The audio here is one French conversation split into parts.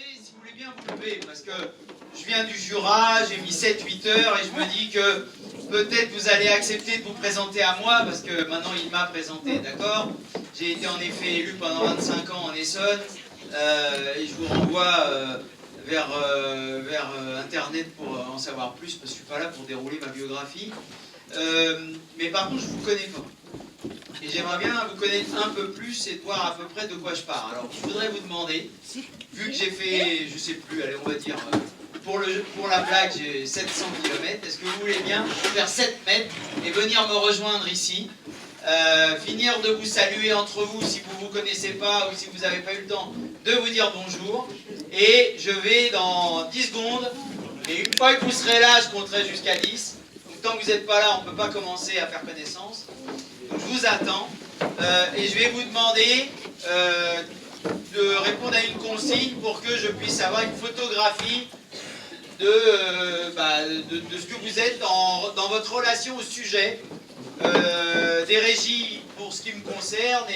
demander si vous voulez bien vous lever, parce que je viens du Jura, j'ai mis 7-8 heures et je me dis que peut-être vous allez accepter de vous présenter à moi, parce que maintenant il m'a présenté, d'accord? J'ai été en effet élu pendant 25 ans en Essonne, et je vous renvoie vers Internet pour en savoir plus, parce que je ne suis pas là pour dérouler ma biographie. Mais par contre, je ne vous connais pas. Et j'aimerais bien vous connaître un peu plus et de voir à peu près de quoi je parle. Alors, je voudrais vous demander, vu que j'ai fait, je sais plus, allez, on va dire, pour la blague, j'ai 700 km, est-ce que vous voulez bien faire 7 mètres et venir me rejoindre ici, finir de vous saluer entre vous si vous ne vous connaissez pas ou si vous n'avez pas eu le temps de vous dire bonjour, et je vais dans 10 secondes, et une fois que vous serez là, je compterai jusqu'à 10, donc tant que vous n'êtes pas là, on ne peut pas commencer à faire connaissance. Donc je vous attends et je vais vous demander de répondre à une consigne pour que je puisse avoir une photographie de ce que vous êtes dans votre relation au sujet, des régies pour ce qui me concerne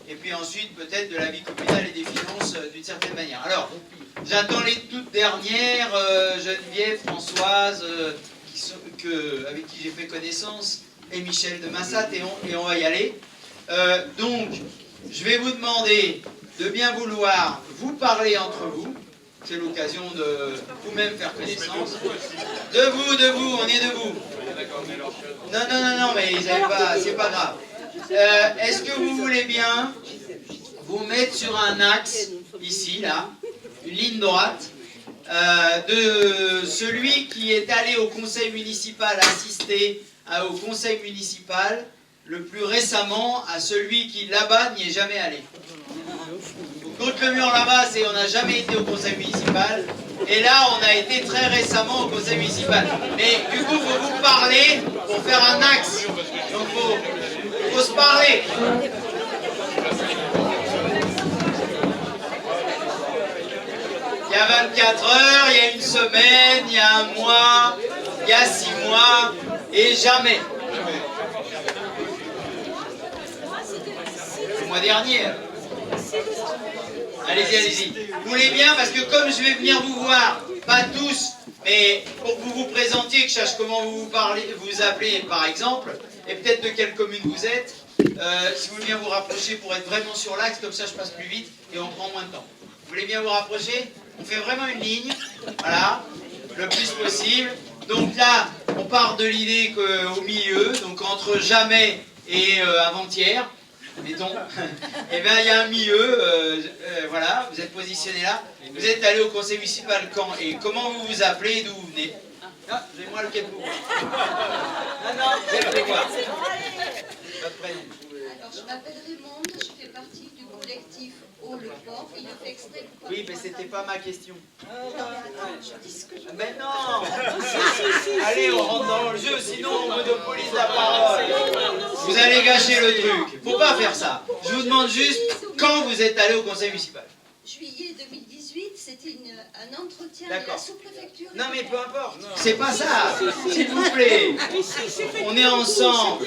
et puis ensuite peut-être de la vie communale et des finances d'une certaine manière. Alors, j'attends les toutes dernières, Geneviève, Françoise, avec qui j'ai fait connaissance, et Michel de Massat, et on va y aller. Donc, je vais vous demander de bien vouloir vous parler entre vous. C'est l'occasion de vous-même faire connaissance. Debout, on est debout. Non, mais ils n'avaient pas, c'est pas grave. Est-ce que vous voulez bien vous mettre sur un axe, ici, là, une ligne droite, de celui qui est allé au conseil municipal assister au conseil municipal le plus récemment à celui qui là-bas n'y est jamais allé. Contre le mur là-bas, c'est on n'a jamais été au conseil municipal, et là on a été très récemment au conseil municipal. Mais du coup, il faut vous parler pour faire un axe. Donc il faut se parler. Il y a 24 heures, il y a une semaine, il y a un mois, il y a 6 mois, et jamais. Le mois dernier. Allez-y. Vous voulez bien, parce que comme je vais venir vous voir, pas tous, mais pour que vous vous présentiez, que je sache comment vous vous appelez par exemple, et peut-être de quelle commune vous êtes, si vous voulez bien vous rapprocher pour être vraiment sur l'axe, comme ça je passe plus vite et on prend moins de temps. Vous voulez bien vous rapprocher? On fait vraiment une ligne, voilà, le plus possible. Donc là, on part de l'idée qu'au milieu, donc entre jamais et avant-hier, mettons, et bien il y a un milieu, voilà, vous êtes positionné là. Vous êtes allé au conseil municipal quand et comment vous vous appelez et d'où vous venez? Ah, j'ai moi le quai de vous. Non, vous allez voir. Votre prénom. Alors, je m'appelle Raymond, je fais partie du collectif Haut le Port. Il a fait exprès pour Oui, mais c'était pas ma question. je dis ce que je Mais non. Allez, on rentre dans le jeu, sinon on monopolise la parole. Vous allez gâcher le truc. Faut pas faire ça. Je vous demande juste quand vous êtes allé au conseil municipal. Juillet 2018, c'était un entretien de D'accord. la sous-préfecture. Non mais peu importe. C'est pas ça. S'il vous plaît. On est ensemble.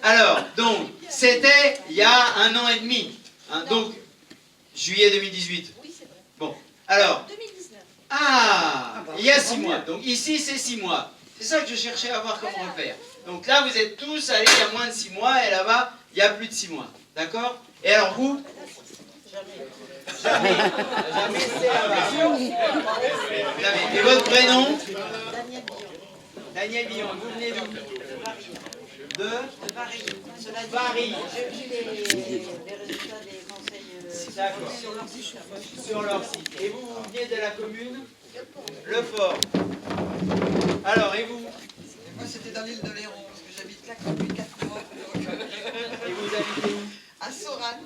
Alors, donc, c'était il y a 1 an et demi. Hein, donc, juillet 2018. Oui, c'est vrai. Bon, alors. 2019. Ah, il y a 6 mois. Donc ici, c'est 6 mois. C'est ça que je cherchais à voir comme repère. Donc là, vous êtes tous allés il y a moins de 6 mois, et là-bas, il y a plus de 6 mois. D'accord? Et alors vous? Jamais. Jamais, c'est là-bas. Jamais. Et votre prénom? Daniel Billon. Vous venez d'où? De Paris. Paris. J'ai vu les résultats des conseils D'accord. Sur leur site. Et vous, vous venez de la commune? Le Fort. Alors, et vous? Moi, c'était dans l'île de Léron, parce que j'habite là depuis 4 mois. Et vous habitez où? À Sorat.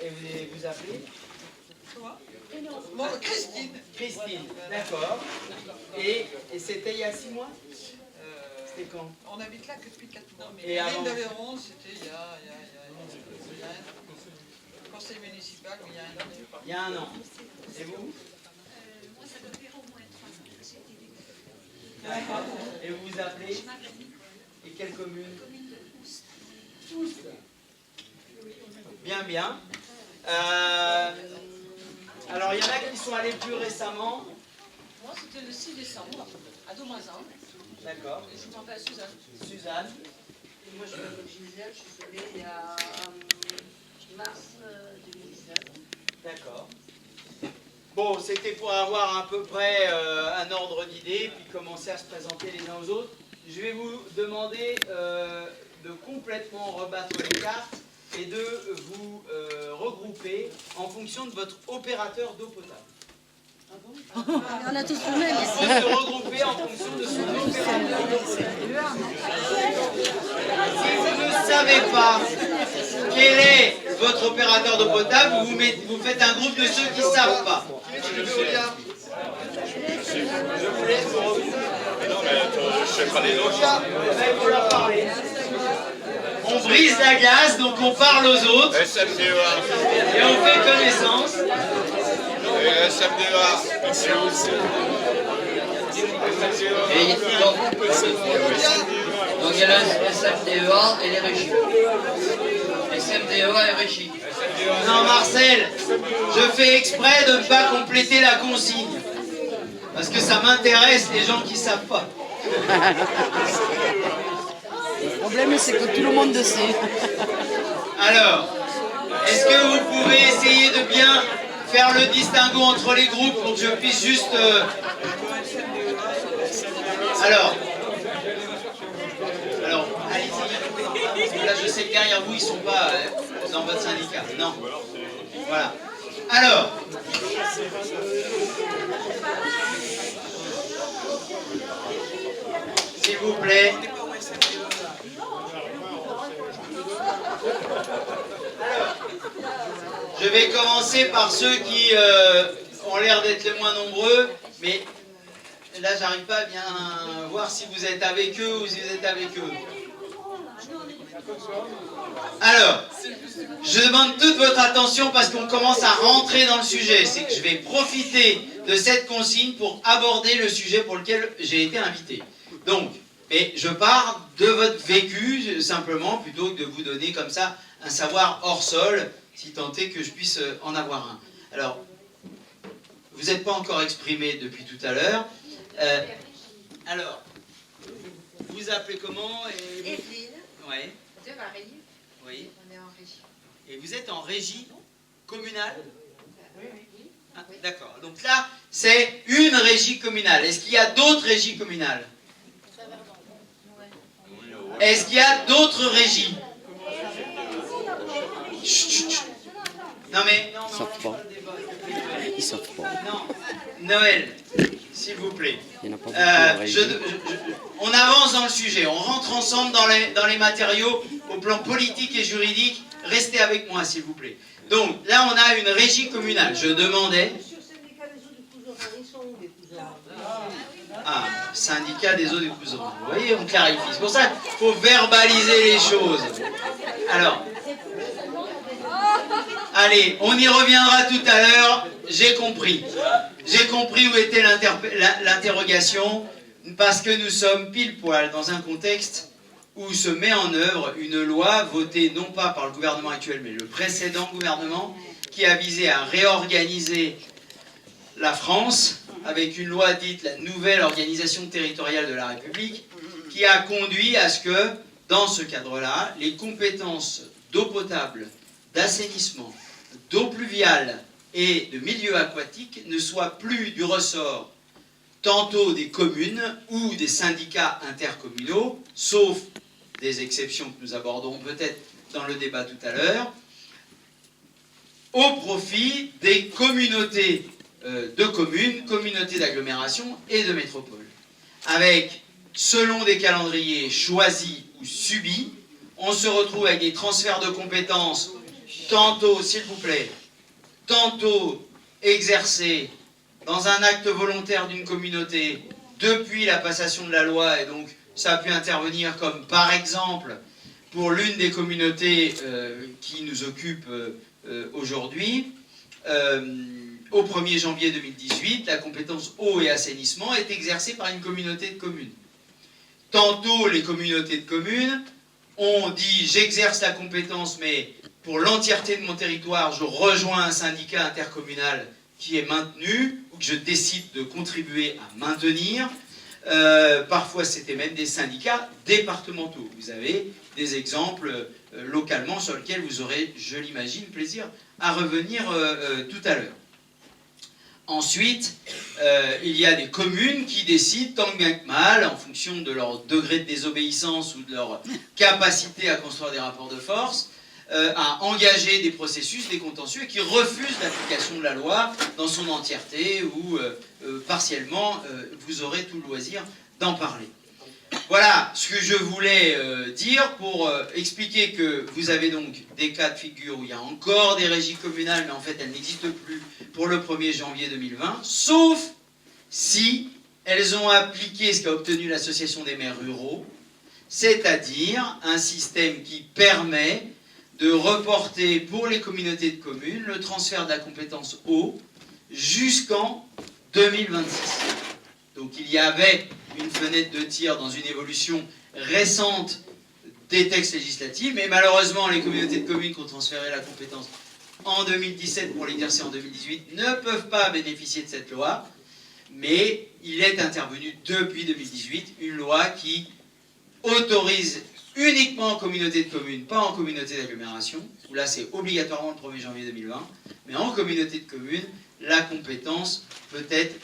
Et vous appelez? Toi? Bon, Christine. Christine, d'accord. Et c'était il y a 6 mois? C'était quand? On habite là que depuis 4 mois. Et l'île avant? de Léron, c'était il y a un an. Conseil municipal, il y a 1 an. Il y a 1 an. Et vous? Moi, ça doit faire au moins 3 ans que j'ai été élue. D'accord. Et vous vous appelez? Et quelle commune? Commune de Oust. Oust. Bien. Alors, il y en a qui sont aller plus récemment. Moi, c'était le 6 décembre, à Domazan. D'accord. Et je m'appelle Suzanne. Suzanne. Et moi, je m'appelle Gisèle, je suis allée il y a mars 2019. D'accord. Bon, c'était pour avoir à peu près un ordre d'idée, puis commencer à se présenter les uns aux autres. Je vais vous demander de complètement rebattre les cartes et de vous regrouper en fonction de votre opérateur d'eau potable. On a tous le même. Il faut se regrouper en fonction de son opérateur d'eau potable. Si vous ne savez pas quel est votre opérateur d'eau potable, vous faites un groupe de ceux qui ne savent pas. Je vous laisse vous regrouper. Je sais pas les autres. Il faut leur parler. On brise la glace, donc on parle aux autres SMDEA. et on fait connaissance. SMDEA. Et donc il y a la SMDEA et les régies. SMDEA et régies. Non, Marcel, je fais exprès de ne pas compléter la consigne. Parce que ça m'intéresse les gens qui ne savent pas. Le problème, c'est que tout le monde le sait. Alors, est-ce que vous pouvez essayer de bien faire le distinguo entre les groupes pour que je puisse juste... Alors, allez-y. Parce que là, je sais que derrière vous, ils ne sont pas dans votre syndicat. Non. Voilà. Alors... S'il vous plaît. Alors, je vais commencer par ceux qui ont l'air d'être les moins nombreux, mais là, j'arrive pas à bien voir si vous êtes avec eux ou si vous êtes avec eux. Alors, je demande toute votre attention parce qu'on commence à rentrer dans le sujet. C'est que je vais profiter de cette consigne pour aborder le sujet pour lequel j'ai été invité. Donc, mais je pars de votre vécu simplement, plutôt que de vous donner comme ça un savoir hors sol, si tant est que je puisse en avoir un. Alors, vous n'êtes pas encore exprimé depuis tout à l'heure. Alors, vous vous appelez comment et... Evelyne, Ouais. de Varilly. Oui. On est en région. Et vous êtes en régie communale? Ah, d'accord. Donc là, c'est une régie communale. Est-ce qu'il y a d'autres régies communales? Est-ce qu'il y a d'autres régies? Chut, chut, chut. Non mais, non, Ils savent pas. Ils savent pas. Non. Noël, s'il vous plaît. Il n'y en a pas beaucoup à régie. On avance dans le sujet. On rentre ensemble dans les matériaux au plan politique et juridique. Restez avec moi, s'il vous plaît. Donc, là, on a une régie communale. Je demandais... Ah, syndicat des eaux du Couserans. Vous voyez, on clarifie. C'est pour ça qu'il faut verbaliser les choses. Alors, allez, on y reviendra tout à l'heure. J'ai compris. J'ai compris où était l'interrogation, parce que nous sommes pile poil dans un contexte où se met en œuvre une loi votée non pas par le gouvernement actuel, mais le précédent gouvernement, qui a visé à réorganiser la France avec une loi dite la nouvelle organisation territoriale de la République, qui a conduit à ce que, dans ce cadre-là, les compétences d'eau potable, d'assainissement, d'eau pluviale et de milieu aquatique ne soient plus du ressort tantôt des communes ou des syndicats intercommunaux, sauf des exceptions que nous aborderons peut-être dans le débat tout à l'heure, au profit des communautés de communes, communautés d'agglomération et de métropole. Avec, selon des calendriers choisis ou subis, on se retrouve avec des transferts de compétences, tantôt, s'il vous plaît, tantôt exercés dans un acte volontaire d'une communauté depuis la passation de la loi, et donc ça a pu intervenir comme par exemple pour l'une des communautés qui nous occupe aujourd'hui, au 1er janvier 2018, la compétence eau et assainissement est exercée par une communauté de communes. Tantôt, les communautés de communes ont dit « j'exerce la compétence, mais pour l'entièreté de mon territoire, je rejoins un syndicat intercommunal qui est maintenu, ou que je décide de contribuer à maintenir. Parfois, c'était même des syndicats départementaux. Vous avez des exemples localement sur lesquels vous aurez, je l'imagine, plaisir à revenir tout à l'heure. Ensuite, il y a des communes qui décident, tant bien que mal, en fonction de leur degré de désobéissance ou de leur capacité à construire des rapports de force, à engager des processus, des contentieux, et qui refusent l'application de la loi dans son entièreté ou partiellement. Vous aurez tout le loisir d'en parler. Voilà ce que je voulais dire pour expliquer que vous avez donc des cas de figure où il y a encore des régies communales, mais en fait elles n'existent plus pour le 1er janvier 2020, sauf si elles ont appliqué ce qu'a obtenu l'Association des maires ruraux, c'est-à-dire un système qui permet de reporter pour les communautés de communes le transfert de la compétence eau jusqu'en 2026. Donc il y avait une fenêtre de tir dans une évolution récente des textes législatifs, mais malheureusement les communautés de communes qui ont transféré la compétence en 2017 pour l'exercer en 2018 ne peuvent pas bénéficier de cette loi, mais il est intervenu depuis 2018 une loi qui autorise uniquement en communauté de communes, pas en communauté d'agglomération, où là c'est obligatoirement le 1er janvier 2020, mais en communauté de communes, la compétence peut être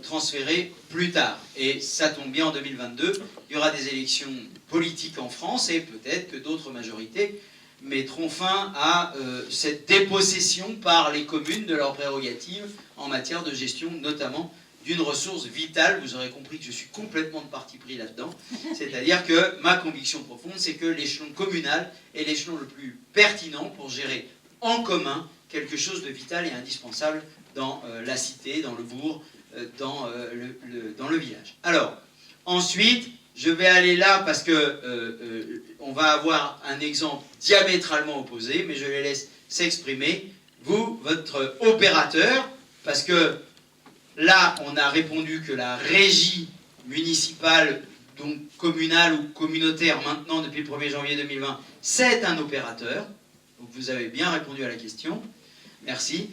transférée plus tard. Et ça tombe bien, en 2022, il y aura des élections politiques en France, et peut-être que d'autres majorités mettront fin à cette dépossession par les communes de leurs prérogatives en matière de gestion, notamment d'une ressource vitale. Vous aurez compris que je suis complètement de parti pris là-dedans. C'est-à-dire que ma conviction profonde, c'est que l'échelon communal est l'échelon le plus pertinent pour gérer en commun quelque chose de vital et indispensable dans la cité, dans le bourg, dans le village. Alors, ensuite, je vais aller là parce que on va avoir un exemple diamétralement opposé, mais je les laisse s'exprimer. Vous, votre opérateur, parce que là, on a répondu que la régie municipale, donc communale ou communautaire, maintenant depuis le 1er janvier 2020, c'est un opérateur. Donc vous avez bien répondu à la question. Merci.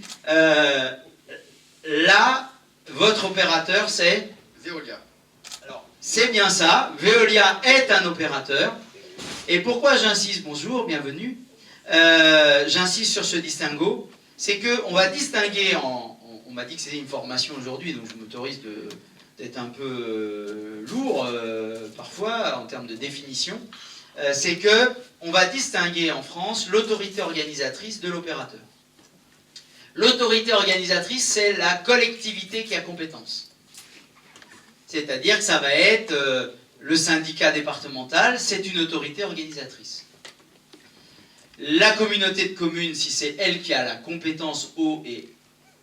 Là, votre opérateur, c'est Veolia. Alors, c'est bien ça. Veolia est un opérateur. Et pourquoi j'insiste, bonjour, bienvenue, j'insiste sur ce distinguo, c'est qu'on va distinguer on m'a dit que c'était une formation aujourd'hui, donc je m'autorise d'être un peu lourd parfois en termes de définition. C'est qu'on va distinguer en France l'autorité organisatrice de l'opérateur. L'autorité organisatrice, c'est la collectivité qui a compétence. C'est-à-dire que ça va être le syndicat départemental, c'est une autorité organisatrice. La communauté de communes, si c'est elle qui a la compétence eau et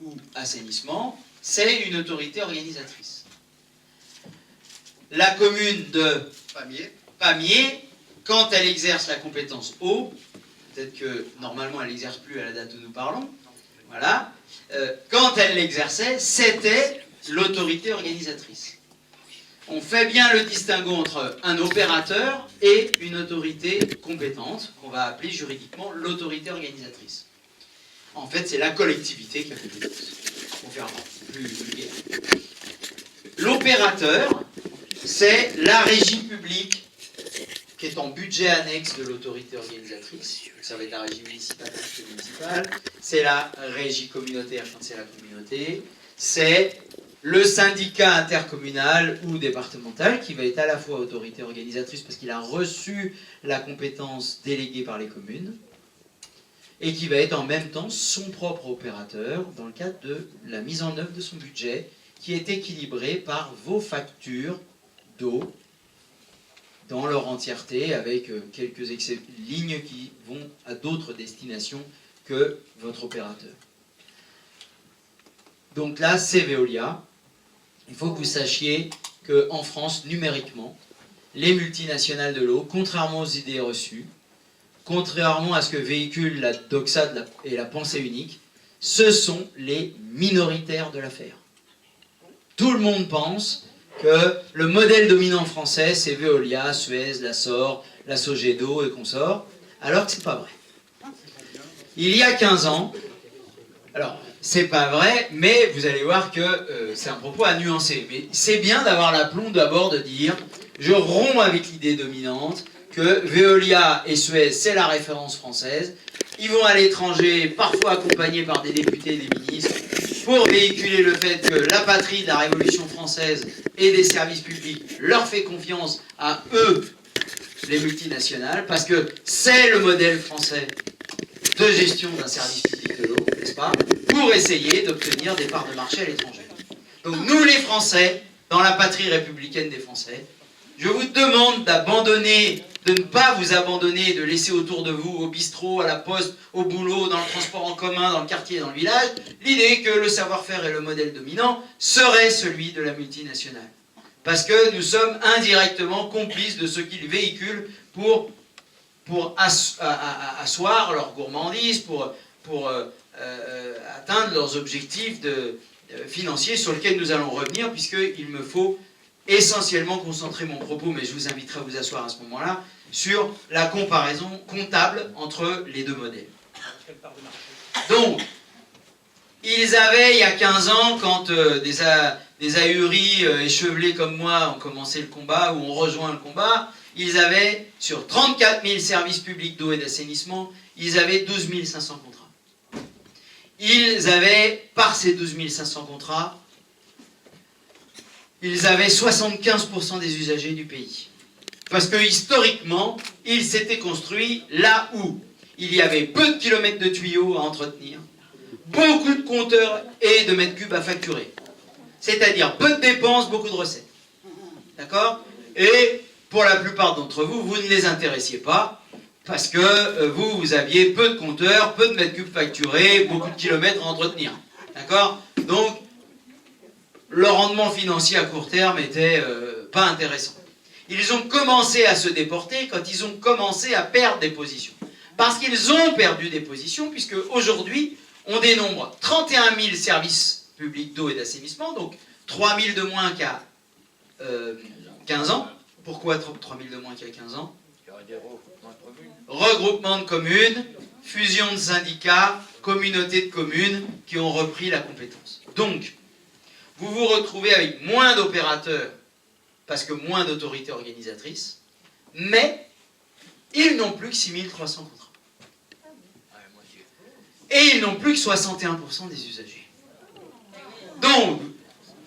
ou assainissement, c'est une autorité organisatrice. La commune de Pamiers, quand elle exerce la compétence eau, peut-être que normalement elle n'exerce plus à la date où nous parlons, voilà, quand elle l'exerçait, c'était l'autorité organisatrice. On fait bien le distinguo entre un opérateur et une autorité compétente, qu'on va appeler juridiquement l'autorité organisatrice. En fait, c'est la collectivité qui a compétence, pour faire plus vulgaire. L'opérateur, c'est la régie publique qui est en budget annexe de l'autorité organisatrice. Ça va être la régie municipale, c'est la régie communautaire quand c'est la communauté, c'est le syndicat intercommunal ou départemental qui va être à la fois autorité organisatrice parce qu'il a reçu la compétence déléguée par les communes et qui va être en même temps son propre opérateur dans le cadre de la mise en œuvre de son budget qui est équilibré par vos factures d'eau dans leur entièreté avec quelques lignes qui vont à d'autres destinations que votre opérateur. Donc là, c'est Veolia. Il faut que vous sachiez qu'en France, numériquement, les multinationales de l'eau, contrairement aux idées reçues, contrairement à ce que véhicule la doxa et la pensée unique, ce sont les minoritaires de l'affaire. Tout le monde pense que le modèle dominant français, c'est Veolia, Suez, la SOR, la Sogedo et consorts, alors que ce n'est pas vrai. Il y a 15 ans, Alors, c'est pas vrai, mais vous allez voir que c'est un propos à nuancer. Mais c'est bien d'avoir l'aplomb d'abord de dire je romps avec l'idée dominante que Veolia et Suez, c'est la référence française. Ils vont à l'étranger, parfois accompagnés par des députés et des ministres, pour véhiculer le fait que la patrie de la Révolution française et des services publics leur fait confiance à eux, les multinationales, parce que c'est le modèle français de gestion d'un service public de l'eau, n'est-ce pas, pour essayer d'obtenir des parts de marché à l'étranger. Donc nous les Français, dans la patrie républicaine des Français, je vous demande d'abandonner, de ne pas vous abandonner, de laisser autour de vous, au bistrot, à la poste, au boulot, dans le transport en commun, dans le quartier, dans le village, l'idée que le savoir-faire et le modèle dominant serait celui de la multinationale. Parce que nous sommes indirectement complices de ce qu'ils véhiculent pour asseoir leur gourmandise, pour atteindre leurs objectifs financiers sur lesquels nous allons revenir, puisqu'il me faut essentiellement concentrer mon propos, mais je vous inviterai à vous asseoir à ce moment-là, sur la comparaison comptable entre les deux modèles. Donc, ils avaient, il y a 15 ans, quand des ahuris échevelés comme moi ont commencé le combat, ou ont rejoint le combat, ils avaient, sur 34 000 services publics d'eau et d'assainissement, ils avaient 12 500 contrats. Ils avaient, par ces 12 500 contrats, ils avaient 75% des usagers du pays. Parce que historiquement, ils s'étaient construits là où il y avait peu de kilomètres de tuyaux à entretenir, beaucoup de compteurs et de mètres cubes à facturer. C'est-à-dire peu de dépenses, beaucoup de recettes. D'accord? Et pour la plupart d'entre vous, vous ne les intéressiez pas, parce que vous aviez peu de compteurs, peu de mètres cubes facturés, beaucoup de kilomètres à entretenir. D'accord? Donc, le rendement financier à court terme était pas intéressant. Ils ont commencé à se déporter quand ils ont commencé à perdre des positions. Parce qu'ils ont perdu des positions, puisque aujourd'hui, on dénombre 31 000 services publics d'eau et d'assainissement, donc 3 000 de moins qu'à 15 ans. Pourquoi 3 000 de moins qu'il y a 15 ans? Regroupement de communes, fusion de syndicats, communautés de communes qui ont repris la compétence. Donc, vous vous retrouvez avec moins d'opérateurs, parce que moins d'autorités organisatrices, mais ils n'ont plus que 6 300 contrats. Et ils n'ont plus que 61% des usagers. Donc,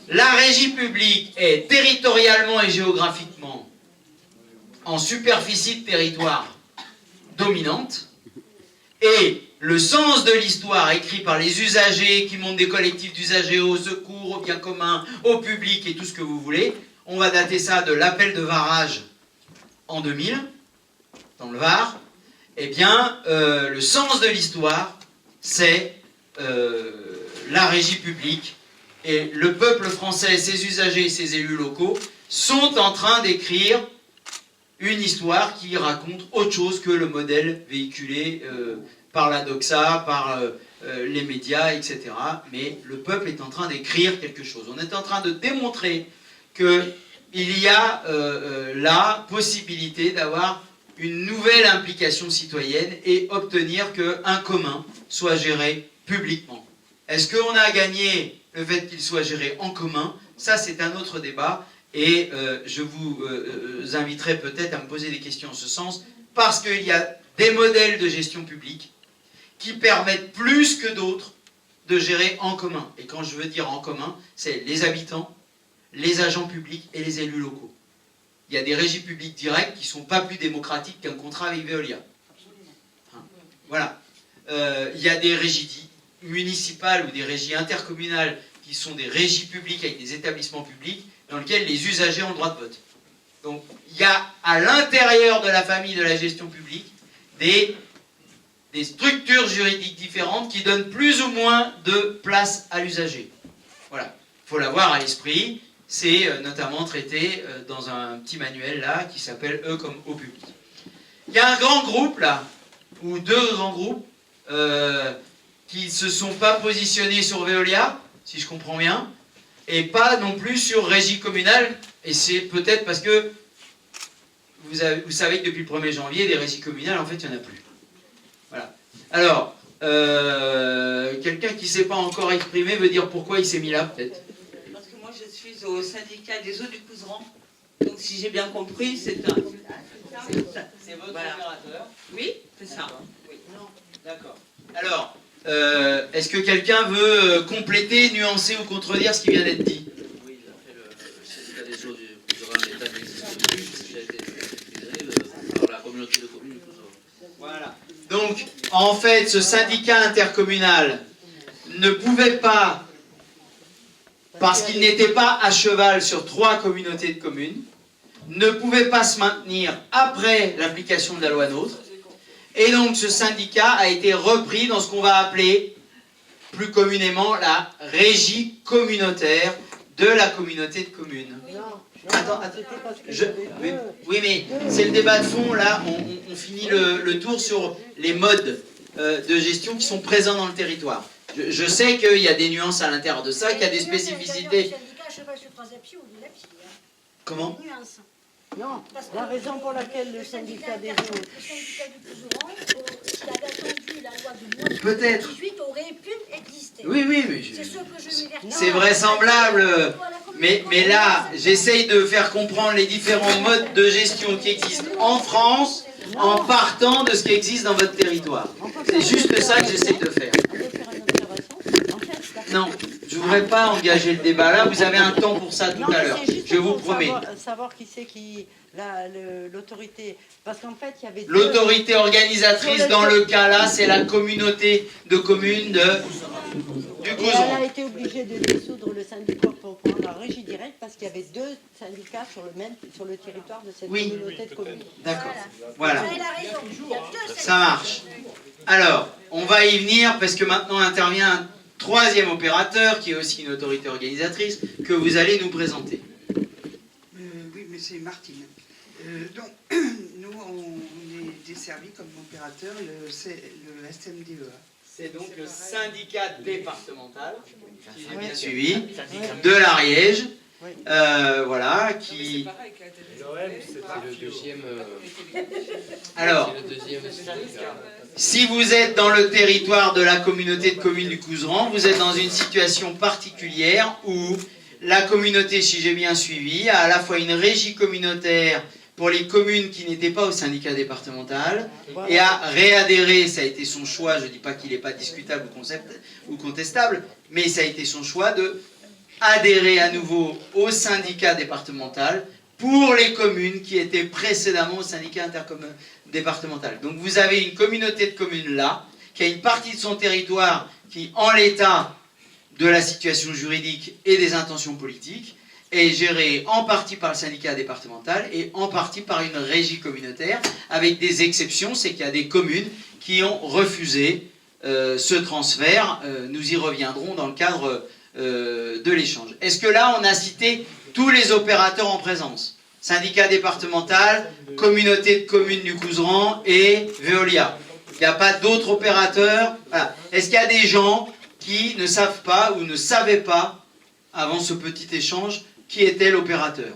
la régie publique est territorialement et géographiquement en superficie de territoire dominante, et le sens de l'histoire écrit par les usagers qui montent des collectifs d'usagers au secours, au bien commun, au public et tout ce que vous voulez, on va dater ça de l'appel de Varage en 2000, dans le Var. Eh bien, le sens de l'histoire, c'est la régie publique, et le peuple français, ses usagers et ses élus locaux sont en train d'écrire une histoire qui raconte autre chose que le modèle véhiculé par la doxa, par les médias, etc. Mais le peuple est en train d'écrire quelque chose. On est en train de démontrer qu'il y a la possibilité d'avoir une nouvelle implication citoyenne et obtenir qu'un commun soit géré publiquement. Est-ce qu'on a gagné le fait qu'il soit géré en commun? Ça, c'est un autre débat. Et je vous inviterai peut-être à me poser des questions en ce sens, parce qu'il y a des modèles de gestion publique qui permettent plus que d'autres de gérer en commun. Et quand je veux dire en commun, c'est les habitants, les agents publics et les élus locaux. Il y a des régies publiques directes qui ne sont pas plus démocratiques qu'un contrat avec Veolia. Hein, voilà. Il y a des régies municipales ou des régies intercommunales qui sont des régies publiques avec des établissements publics dans lesquels les usagers ont le droit de vote. Donc, il y a à l'intérieur de la famille de la gestion publique des structures juridiques différentes qui donnent plus ou moins de place à l'usager. Voilà. Il faut l'avoir à l'esprit. C'est notamment traité dans un petit manuel là qui s'appelle « Eux comme au public ». Il y a un grand groupe là, ou deux grands groupes, qui ne se sont pas positionnés sur Veolia, si je comprends bien, et pas non plus sur régie communale, et c'est peut-être parce que vous savez que depuis le 1er janvier, des régies communales, en fait, il n'y en a plus. Voilà. Alors, Quelqu'un qui ne s'est pas encore exprimé veut dire pourquoi il s'est mis là, peut-être. Parce que moi, je suis au syndicat des eaux du Couserans. Donc, si j'ai bien compris, c'est un... C'est votre Voilà. opérateur. Oui, c'est ça. Oui. D'accord. Alors, est-ce que quelqu'un veut compléter, nuancer ou contredire ce qui vient d'être dit? Oui, après le syndicat des eaux du Couserans, l'État n'existe plus, puisqu'il a été intégré par la communauté de communes du Couserans. Voilà. Donc, en fait, ce syndicat intercommunal ne pouvait pas, parce qu'il n'était pas à cheval sur 3 communautés de communes, ne pouvait pas se maintenir après l'application de la loi NOTRe. Et donc, ce syndicat a été repris dans ce qu'on va appeler plus communément la régie communautaire de la communauté de communes. Attends. Oui, mais c'est le débat de fond, là, on finit le tour sur les modes de gestion qui sont présents dans le territoire. Je sais qu'il y a des nuances à l'intérieur de ça, qu'il y a des spécificités. Comment? Non, la raison pour laquelle le syndicat des eaux... Le syndicat du Couserans, qui avait attendu la loi du mois de Peut-être. 2018, aurait pu exister. Oui, mais C'est ce que je m'évertis. c'est vraisemblable. Mais là, j'essaye de faire comprendre les différents modes de gestion qui existent en France en partant de ce qui existe dans votre territoire. C'est juste ça que j'essaye de faire. Non, je ne voudrais pas engager le débat là, vous avez un temps pour ça tout à l'heure, je vous promets. Savoir qui c'est qui, l'autorité, parce qu'en fait il y avait... L'autorité organisatrice dans le cas là, c'est la communauté de communes du Et Couserans. elle a été obligée de dissoudre le syndicat pour prendre la régie directe parce qu'il y avait 2 syndicats sur le territoire de cette communauté de communes. D'accord, voilà. Vous avez la raison. Il y a 2 Ça marche. Alors, on va y venir parce que maintenant intervient un 3e opérateur qui est aussi une autorité organisatrice que vous allez nous présenter. Oui, mais c'est Martine. Donc, nous, on est desservis comme opérateur le SMDEA. C'est donc le syndicat départemental, qui j'ai bien suivi, de l'Ariège, voilà, qui... C'est le deuxième... Alors, c'est le deuxième syndicat. si vous êtes dans le territoire de la communauté de communes du Couserans, vous êtes dans une situation particulière où la communauté, si j'ai bien suivi, a à la fois une régie communautaire pour les communes qui n'étaient pas au syndicat départemental et a réadhéré, ça a été son choix, je ne dis pas qu'il n'est pas discutable ou contestable, mais ça a été son choix de adhérer à nouveau au syndicat départemental pour les communes qui étaient précédemment au syndicat départemental. Donc vous avez une communauté de communes là, qui a une partie de son territoire qui, en l'état de la situation juridique et des intentions politiques, est gérée en partie par le syndicat départemental et en partie par une régie communautaire, avec des exceptions, c'est qu'il y a des communes qui ont refusé ce transfert. Nous y reviendrons dans le cadre de l'échange. Est-ce que là, on a cité tous les opérateurs en présence? Syndicat départemental, communauté de communes du Couserans et Veolia. Il n'y a pas d'autres opérateurs. Voilà. Est-ce qu'il y a des gens qui ne savent pas ou ne savaient pas, avant ce petit échange, qui était l'opérateur?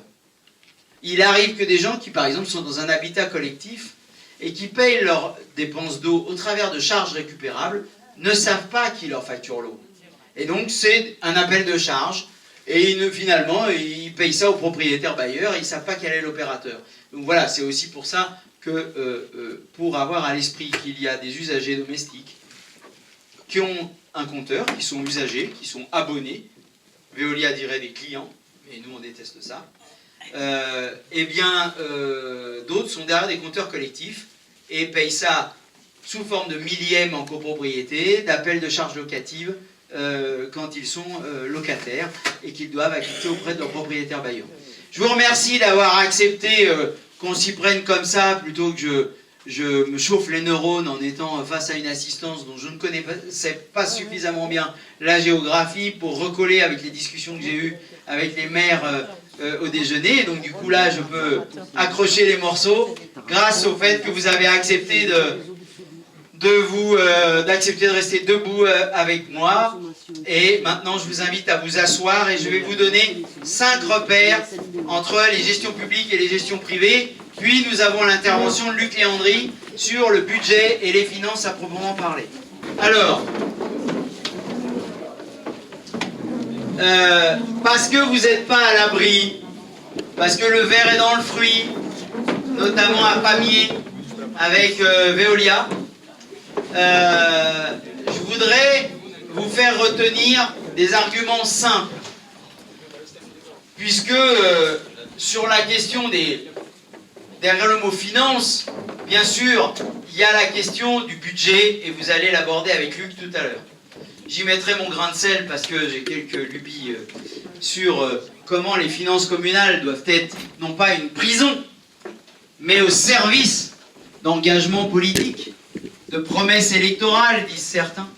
Il arrive que des gens qui, par exemple, sont dans un habitat collectif et qui payent leurs dépenses d'eau au travers de charges récupérables, ne savent pas qui leur facture l'eau. Et donc, c'est un appel de charge. Et finalement, ils payent ça aux propriétaires bailleurs et ils ne savent pas quel est l'opérateur. Donc voilà, c'est aussi pour ça que, pour avoir à l'esprit qu'il y a des usagers domestiques qui ont un compteur, qui sont usagers, qui sont abonnés, Veolia dirait des clients, mais nous on déteste ça, eh bien d'autres sont derrière des compteurs collectifs et payent ça sous forme de millièmes en copropriété, d'appels de charges locatives, quand ils sont locataires et qu'ils doivent acquitter auprès de leurs propriétaires bailleurs. Je vous remercie d'avoir accepté qu'on s'y prenne comme ça plutôt que je me chauffe les neurones en étant face à une assistance dont je ne connaissais pas suffisamment bien la géographie pour recoller avec les discussions que j'ai eues avec les maires au déjeuner. Donc du coup là je peux accrocher les morceaux grâce au fait que vous avez accepté d'accepter de rester debout avec moi. Et maintenant je vous invite à vous asseoir et je vais vous donner 5 repères entre les gestions publiques et les gestions privées. Puis nous avons l'intervention de Luc Léandry sur le budget et les finances à proprement parler. Alors, parce que vous n'êtes pas à l'abri, parce que le verre est dans le fruit, notamment à Pamiers, avec Veolia, je voudrais vous faire retenir des arguments simples. Puisque sur la question derrière le mot finance, bien sûr, il y a la question du budget, et vous allez l'aborder avec Luc tout à l'heure. J'y mettrai mon grain de sel parce que j'ai quelques lubies sur comment les finances communales doivent être, non pas une prison, mais au service d'engagements politiques, de promesses électorales, disent certains.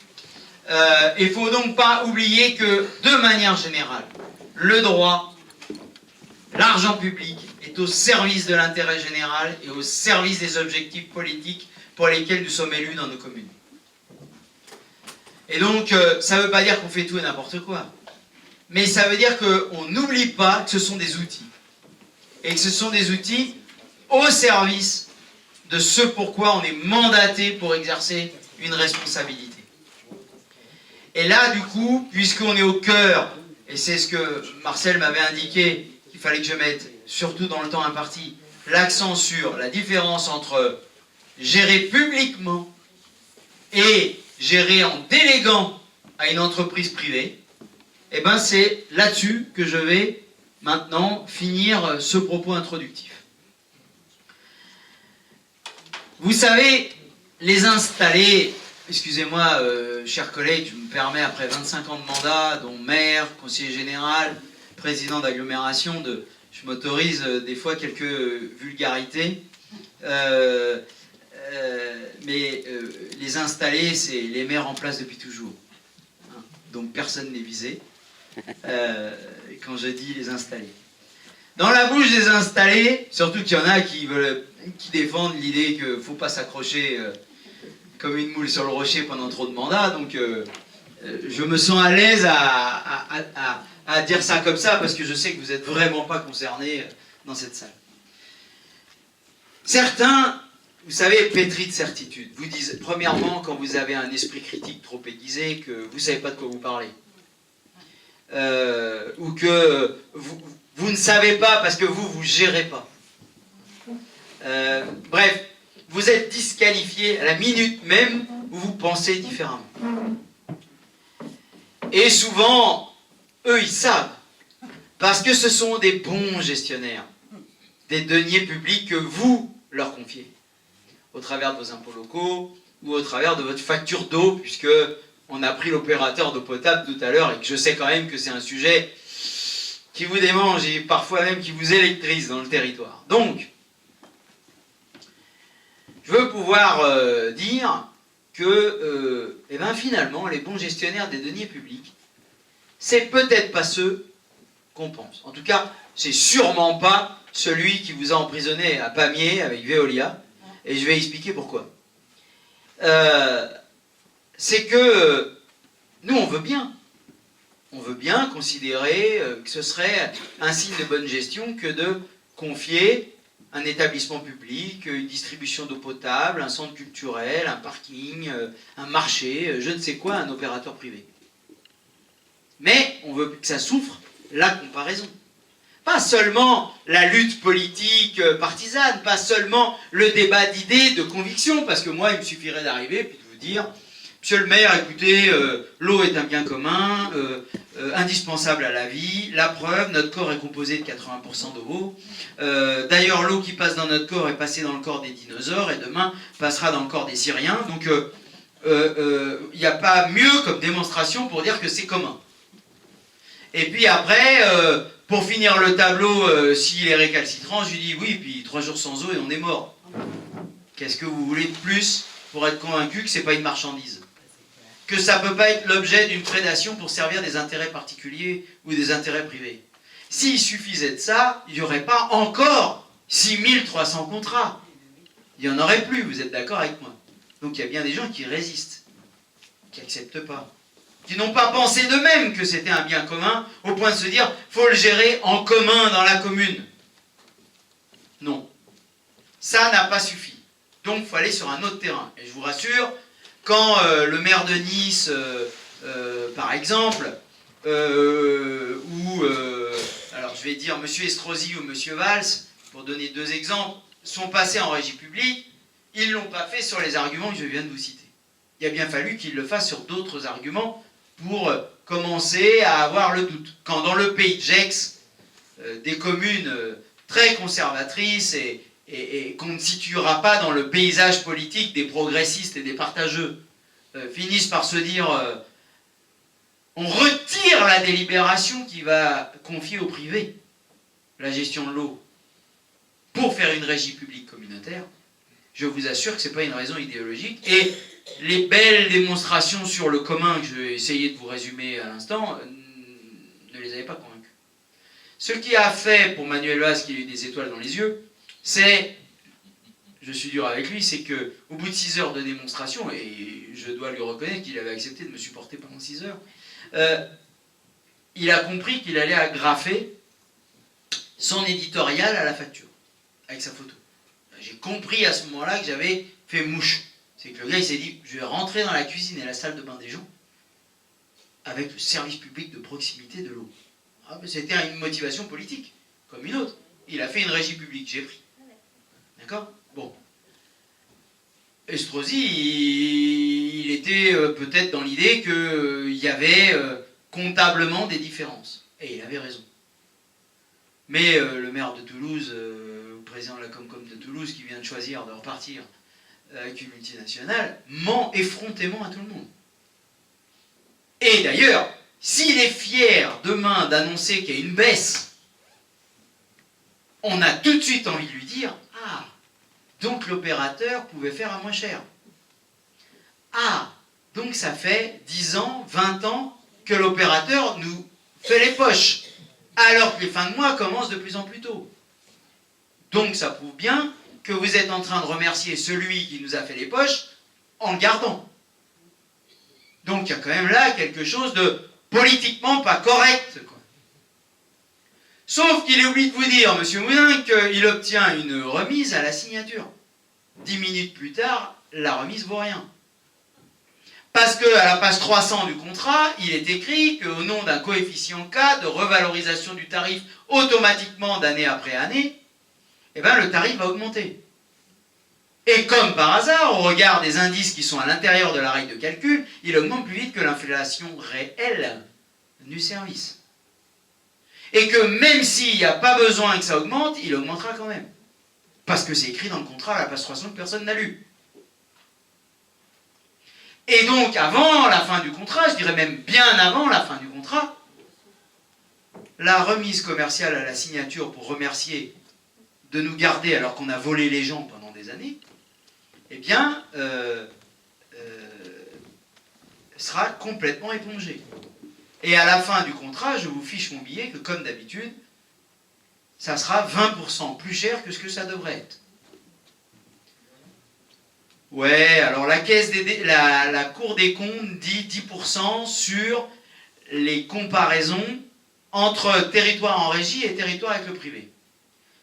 Il ne faut donc pas oublier que, de manière générale, le droit, l'argent public est au service de l'intérêt général et au service des objectifs politiques pour lesquels nous sommes élus dans nos communes. Et donc, ça ne veut pas dire qu'on fait tout et n'importe quoi. Mais ça veut dire qu'on n'oublie pas que ce sont des outils. Et que ce sont des outils au service de ce pourquoi on est mandaté pour exercer une responsabilité. Et là, du coup, puisqu'on est au cœur, et c'est ce que Marcel m'avait indiqué, qu'il fallait que je mette, surtout dans le temps imparti, l'accent sur la différence entre gérer publiquement et gérer en déléguant à une entreprise privée, et bien c'est là-dessus que je vais maintenant finir ce propos introductif. Vous savez, les installés, excusez-moi, chers collègues, je me permets après 25 ans de mandat, dont maire, conseiller général, président d'agglomération, je m'autorise des fois quelques vulgarités. Mais les installés, c'est les maires en place depuis toujours. Hein, donc personne n'est visé quand je dis les installés. Dans la bouche des installés, surtout qu'il y en a qui défendent l'idée qu'il ne faut pas s'accrocher comme une moule sur le rocher pendant trop de mandats, donc je me sens à l'aise à dire ça comme ça, parce que je sais que vous n'êtes vraiment pas concernés dans cette salle. Certains, vous savez, pétris de certitude, vous disent, premièrement, quand vous avez un esprit critique trop aiguisé, que vous ne savez pas de quoi vous parlez. Ou que vous ne savez pas parce que vous ne gérez pas. Bref, vous êtes disqualifié à la minute même où vous pensez différemment. Et souvent, eux, ils savent, parce que ce sont des bons gestionnaires, des deniers publics que vous leur confiez, au travers de vos impôts locaux, ou au travers de votre facture d'eau, puisque on a pris l'opérateur d'eau potable tout à l'heure, et que je sais quand même que c'est un sujet qui vous démange, et parfois même qui vous électrise dans le territoire. Donc, je veux pouvoir dire que, finalement, les bons gestionnaires des deniers publics, c'est peut-être pas ceux qu'on pense. En tout cas, c'est sûrement pas celui qui vous a emprisonné à Pamiers avec Veolia, et je vais expliquer pourquoi. C'est que nous, on veut bien. On veut bien considérer que ce serait un signe de bonne gestion que de confier un établissement public, une distribution d'eau potable, un centre culturel, un parking, un marché, je ne sais quoi, à un opérateur privé. Mais on veut que ça souffre la comparaison. Pas seulement la lutte politique partisane, pas seulement le débat d'idées, de convictions, parce que moi, il me suffirait d'arriver et de vous dire, monsieur le maire, écoutez, l'eau est un bien commun, indispensable à la vie, la preuve, notre corps est composé de 80% d'eau, d'ailleurs l'eau qui passe dans notre corps est passée dans le corps des dinosaures, et demain passera dans le corps des Syriens, donc il n'y a pas mieux comme démonstration pour dire que c'est commun. Et puis après, pour finir le tableau, s'il est récalcitrant, je lui dis oui, puis 3 jours sans eau et on est mort. Qu'est-ce que vous voulez de plus pour être convaincu que ce n'est pas une marchandise? Que ça ne peut pas être l'objet d'une prédation pour servir des intérêts particuliers ou des intérêts privés. S'il suffisait de ça, il n'y aurait pas encore 6300 contrats. Il n'y en aurait plus, vous êtes d'accord avec moi? Donc il y a bien des gens qui résistent, qui n'acceptent pas, qui n'ont pas pensé d'eux-mêmes que c'était un bien commun, au point de se dire « faut le gérer en commun dans la commune ». Non, ça n'a pas suffi. Donc il faut aller sur un autre terrain. Et je vous rassure, quand le maire de Nice, par exemple, ou, alors je vais dire M. Estrosi ou M. Valls, pour donner deux exemples, sont passés en régie publique, ils ne l'ont pas fait sur les arguments que je viens de vous citer. Il a bien fallu qu'ils le fassent sur d'autres arguments pour commencer à avoir le doute. Quand dans le pays de Gex, des communes très conservatrices et qu'on ne situera pas dans le paysage politique des progressistes et des partageux, finissent par se dire on retire la délibération qui va confier au privé la gestion de l'eau pour faire une régie publique communautaire, je vous assure que ce n'est pas une raison idéologique. Et les belles démonstrations sur le commun que je vais essayer de vous résumer à l'instant ne les avaient pas convaincus. Ce qui a fait pour Manuel Valls qu'il ait eu des étoiles dans les yeux, c'est, je suis dur avec lui, c'est qu'au bout de 6 heures de démonstration, et je dois lui reconnaître qu'il avait accepté de me supporter pendant 6 heures, il a compris qu'il allait agrafer son éditorial à la facture, avec sa photo. J'ai compris à ce moment-là que j'avais fait mouche. C'est que le gars, il s'est dit, je vais rentrer dans la cuisine et la salle de bain des gens avec le service public de proximité de l'eau. Ah, c'était une motivation politique, comme une autre. Il a fait une régie publique, j'ai pris. D'accord? Bon. Estrosi, il était peut-être dans l'idée qu'il y avait comptablement des différences. Et il avait raison. Mais le maire de Toulouse, le président de la Comcom de Toulouse, qui vient de choisir de repartir avec une multinationale, ment effrontément à tout le monde. Et d'ailleurs, s'il est fier demain d'annoncer qu'il y a une baisse, on a tout de suite envie de lui dire « Ah, donc l'opérateur pouvait faire à moins cher. Ah, donc ça fait 10 ans, 20 ans que l'opérateur nous fait les poches, alors que les fins de mois commencent de plus en plus tôt. Donc ça prouve bien que vous êtes en train de remercier celui qui nous a fait les poches en le gardant. Donc il y a quand même là quelque chose de politiquement pas correct, quoi. Sauf qu'il oublie de vous dire, M. Moulin, qu'il obtient une remise à la signature. 10 minutes plus tard, la remise vaut rien. Parce qu'à la page 300 du contrat, il est écrit qu'au nom d'un coefficient K de revalorisation du tarif automatiquement d'année après année, eh ben, le tarif va augmenter. Et comme par hasard, au regard des indices qui sont à l'intérieur de la règle de calcul, il augmente plus vite que l'inflation réelle du service. Et que même s'il n'y a pas besoin que ça augmente, il augmentera quand même. Parce que c'est écrit dans le contrat à la page 300 que personne n'a lu. Et donc, avant la fin du contrat, je dirais même bien avant la fin du contrat, la remise commerciale à la signature pour remercier de nous garder alors qu'on a volé les gens pendant des années, eh bien, sera complètement épongée. Et à la fin du contrat, je vous fiche mon billet que, comme d'habitude, ça sera 20% plus cher que ce que ça devrait être. Ouais, alors la Cour des comptes dit 10% sur les comparaisons entre territoire en régie et territoire avec le privé.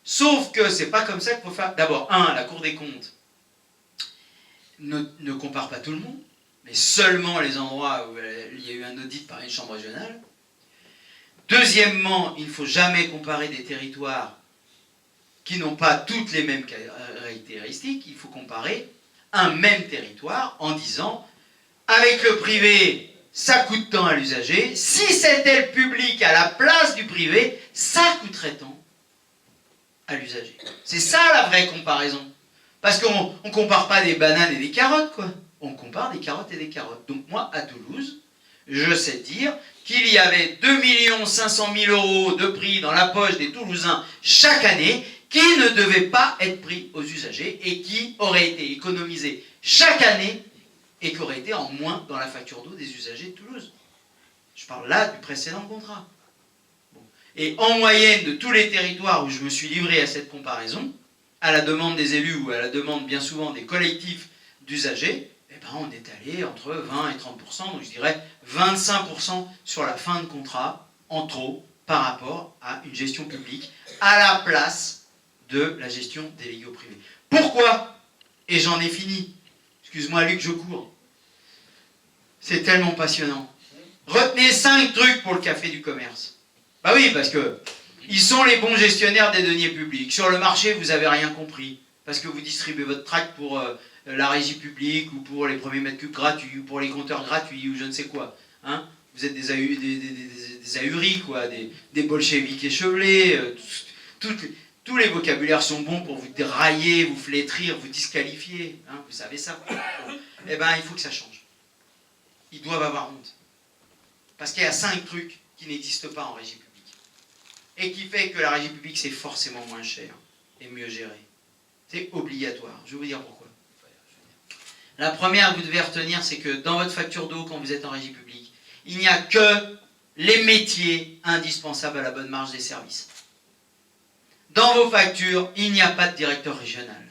Sauf que c'est pas comme ça qu'il faut faire. D'abord, la Cour des comptes ne compare pas tout le monde, mais seulement les endroits où il y a eu un audit par une chambre régionale. Deuxièmement, il ne faut jamais comparer des territoires qui n'ont pas toutes les mêmes caractéristiques. Il faut comparer un même territoire en disant, avec le privé, ça coûte tant à l'usager. Si c'était le public à la place du privé, ça coûterait tant à l'usager. C'est ça la vraie comparaison. Parce qu'on ne compare pas des bananes et des carottes, quoi. On compare des carottes et des carottes. Donc moi, à Toulouse, je sais dire qu'il y avait 2 500 000 € de prix dans la poche des Toulousains chaque année qui ne devaient pas être pris aux usagers et qui auraient été économisés chaque année et qui auraient été en moins dans la facture d'eau des usagers de Toulouse. Je parle là du précédent contrat. Bon. Et en moyenne de tous les territoires où je me suis livré à cette comparaison, à la demande des élus ou à la demande bien souvent des collectifs d'usagers, eh ben on est allé entre 20 et 30%, donc je dirais 25% sur la fin de contrat en trop par rapport à une gestion publique à la place de la gestion déléguée au privé. Pourquoi? Et j'en ai fini. Excuse-moi Luc, je cours. C'est tellement passionnant. Retenez 5 trucs pour le café du commerce. Bah oui, parce que ils sont les bons gestionnaires des deniers publics. Sur le marché, vous n'avez rien compris. Parce que vous distribuez votre tract pour la régie publique, ou pour les premiers mètres cubes gratuits, ou pour les compteurs gratuits, ou je ne sais quoi. Hein, vous êtes des ahuris, quoi, des bolcheviks échevelés. Tous les vocabulaires sont bons pour vous dérailler, vous flétrir, vous disqualifier. Hein, vous savez ça. Eh bien, il faut que ça change. Ils doivent avoir honte. Parce qu'il y a 5 trucs qui n'existent pas en régie publique. Et qui fait que la régie publique, c'est forcément moins cher et mieux géré. C'est obligatoire. Je vais vous dire pourquoi. La première que vous devez retenir, c'est que dans votre facture d'eau, quand vous êtes en régie publique, il n'y a que les métiers indispensables à la bonne marge des services. Dans vos factures, il n'y a pas de directeur régional.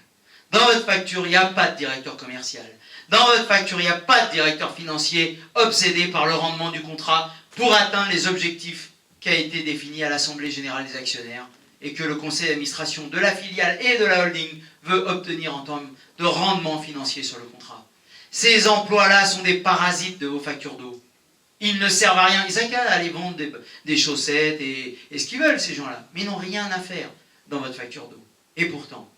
Dans votre facture, il n'y a pas de directeur commercial. Dans votre facture, il n'y a pas de directeur financier obsédé par le rendement du contrat pour atteindre les objectifs qui a été défini à l'Assemblée Générale des Actionnaires et que le conseil d'administration de la filiale et de la holding veut obtenir en termes de rendement financier sur le contrat. Ces emplois-là sont des parasites de vos factures d'eau. Ils ne servent à rien. Ils n'ont qu'à aller vendre des chaussettes et ce qu'ils veulent, ces gens-là. Mais ils n'ont rien à faire dans votre facture d'eau. Et pourtant,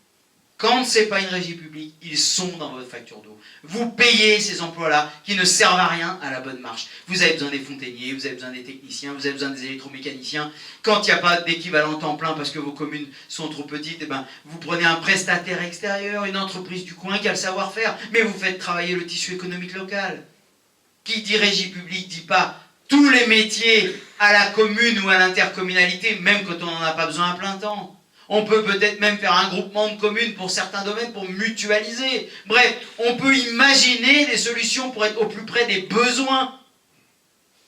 quand ce n'est pas une régie publique, ils sont dans votre facture d'eau. Vous payez ces emplois-là qui ne servent à rien à la bonne marche. Vous avez besoin des fontainiers, vous avez besoin des techniciens, vous avez besoin des électromécaniciens. Quand il n'y a pas d'équivalent temps plein parce que vos communes sont trop petites, eh ben, vous prenez un prestataire extérieur, une entreprise du coin qui a le savoir-faire, mais vous faites travailler le tissu économique local. Qui dit régie publique dit pas tous les métiers à la commune ou à l'intercommunalité, même quand on n'en a pas besoin à plein temps. On peut peut-être même faire un groupement de communes pour certains domaines, pour mutualiser. Bref, on peut imaginer des solutions pour être au plus près des besoins,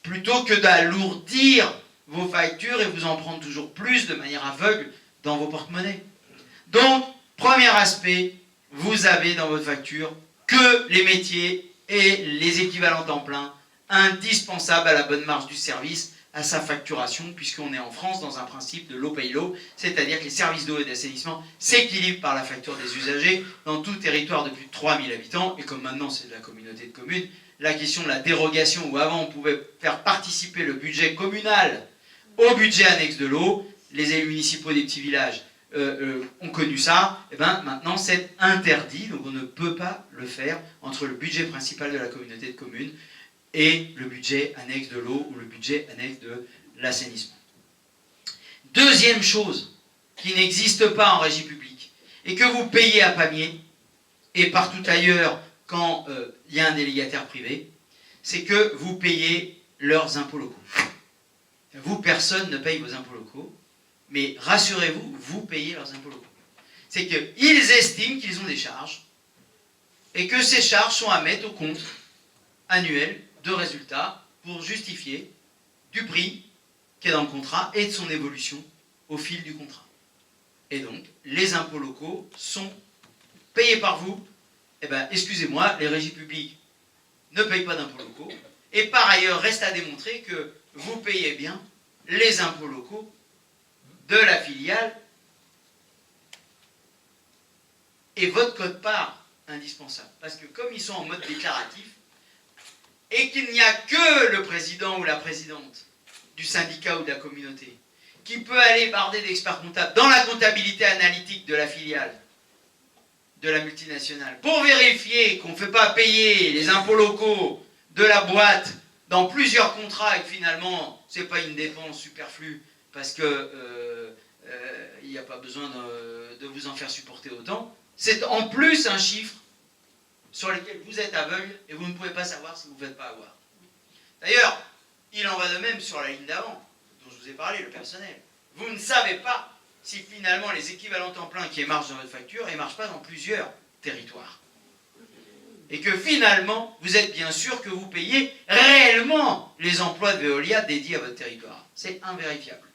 plutôt que d'alourdir vos factures et vous en prendre toujours plus de manière aveugle dans vos porte-monnaies. Donc, premier aspect, vous avez dans votre facture que les métiers et les équivalents temps plein indispensables à la bonne marge du service, à sa facturation, puisqu'on est en France dans un principe de l'eau paye l'eau, c'est-à-dire que les services d'eau et d'assainissement s'équilibrent par la facture des usagers dans tout territoire de plus de 3000 habitants, et comme maintenant c'est de la communauté de communes, la question de la dérogation, où avant on pouvait faire participer le budget communal au budget annexe de l'eau, les élus municipaux des petits villages ont connu ça, et bien maintenant c'est interdit, donc on ne peut pas le faire entre le budget principal de la communauté de communes et le budget annexe de l'eau ou le budget annexe de l'assainissement. Deuxième chose qui n'existe pas en régie publique et que vous payez à panier et partout ailleurs quand il y a un délégataire privé, c'est que vous payez leurs impôts locaux. Vous, personne ne paye vos impôts locaux, mais rassurez-vous, vous payez leurs impôts locaux. C'est qu'ils estiment qu'ils ont des charges et que ces charges sont à mettre au compte annuel de résultats pour justifier du prix qui est dans le contrat et de son évolution au fil du contrat. Et donc, les impôts locaux sont payés par vous. Eh bien, excusez-moi, les régies publiques ne payent pas d'impôts locaux. Et par ailleurs, reste à démontrer que vous payez bien les impôts locaux de la filiale et votre quote-part indispensable. Parce que comme ils sont en mode déclaratif, et qu'il n'y a que le président ou la présidente du syndicat ou de la communauté qui peut aller barder d'experts comptables dans la comptabilité analytique de la filiale, de la multinationale, pour vérifier qu'on ne fait pas payer les impôts locaux de la boîte dans plusieurs contrats et que finalement, ce n'est pas une dépense superflue parce que il n'y a pas besoin de vous en faire supporter autant. C'est en plus un chiffre sur lesquels vous êtes aveugle et vous ne pouvez pas savoir si vous ne faites pas avoir. D'ailleurs, il en va de même sur la ligne d'avant, dont je vous ai parlé, le personnel. Vous ne savez pas si finalement les équivalents temps plein qui émargent dans votre facture émargent pas dans plusieurs territoires. Et que finalement, vous êtes bien sûr que vous payez réellement les emplois de Veolia dédiés à votre territoire. C'est invérifiable.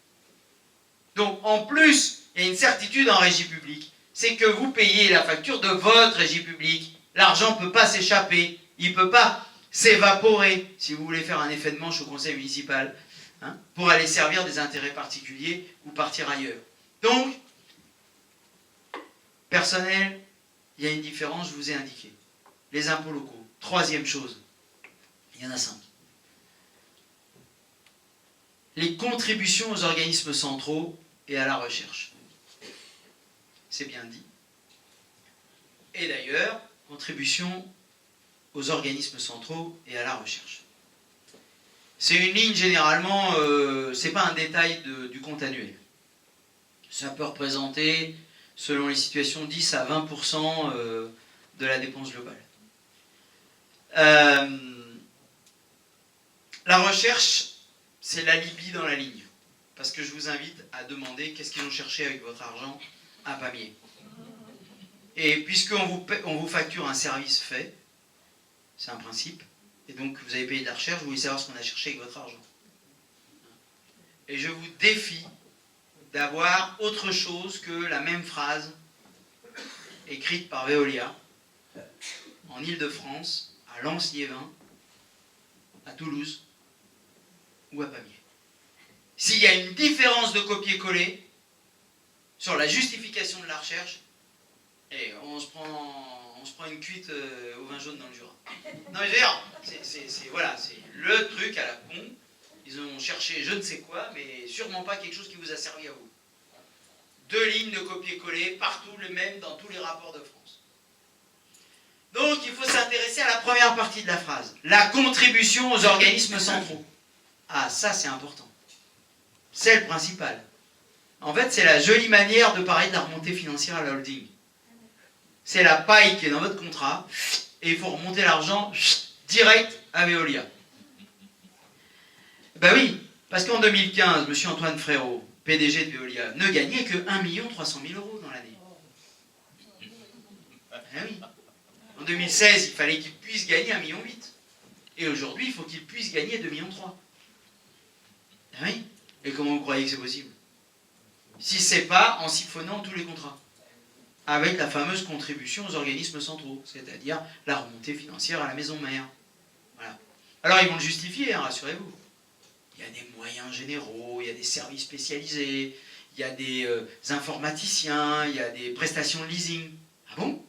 Donc en plus, il y a une certitude en régie publique, c'est que vous payez la facture de votre régie publique. L'argent ne peut pas s'échapper, il ne peut pas s'évaporer, si vous voulez faire un effet de manche au conseil municipal, hein, pour aller servir des intérêts particuliers ou partir ailleurs. Donc, personnel, il y a une différence, je vous ai indiqué. Les impôts locaux. Troisième chose, Il y en a 5. Les contributions aux organismes centraux et à la recherche. C'est bien dit. Et d'ailleurs, contribution aux organismes centraux et à la recherche. C'est une ligne généralement, c'est pas un détail du compte annuel. Ça peut représenter, selon les situations, 10 à 20% de la dépense globale. La recherche, c'est l'alibi dans la ligne. Parce que je vous invite à demander qu'est-ce qu'ils ont cherché avec votre argent à Pamiers. Et puisqu'on vous facture un service fait, c'est un principe, et donc vous avez payé de la recherche, vous voulez savoir ce qu'on a cherché avec votre argent. Et je vous défie d'avoir autre chose que la même phrase écrite par Veolia en Île-de-France, à Lens-Liévin, à Toulouse ou à Pamiers. S'il y a une différence de copier-coller sur la justification de la recherche, et on se prend une cuite au vin jaune dans le Jura. Non mais je veux dire, voilà, c'est le truc à la con. Ils ont cherché je ne sais quoi, mais sûrement pas quelque chose qui vous a servi à vous. 2 lignes de copier-coller, partout les mêmes dans tous les rapports de France. Donc il faut s'intéresser à la première partie de la phrase. La contribution aux organismes centraux. Ah, ça c'est important. C'est le principal. En fait, c'est la jolie manière de parler de la remontée financière à la holding. C'est la paille qui est dans votre contrat, et il faut remonter l'argent direct à Veolia. Ben oui, parce qu'en 2015, M. Antoine Frérot, PDG de Veolia, ne gagnait que 1 300 000 € dans l'année. Ben oui. En 2016, il fallait qu'il puisse gagner 1,8 million. Et aujourd'hui, il faut qu'il puisse gagner 2,3 millions. Ben oui. Et comment vous croyez que c'est possible? Si c'est pas en siphonnant tous les contrats. Avec la fameuse contribution aux organismes centraux, c'est-à-dire la remontée financière à la maison mère. Voilà. Alors ils vont le justifier, hein, rassurez-vous. Il y a des moyens généraux, il y a des services spécialisés, il y a des informaticiens, il y a des prestations de leasing. Ah bon?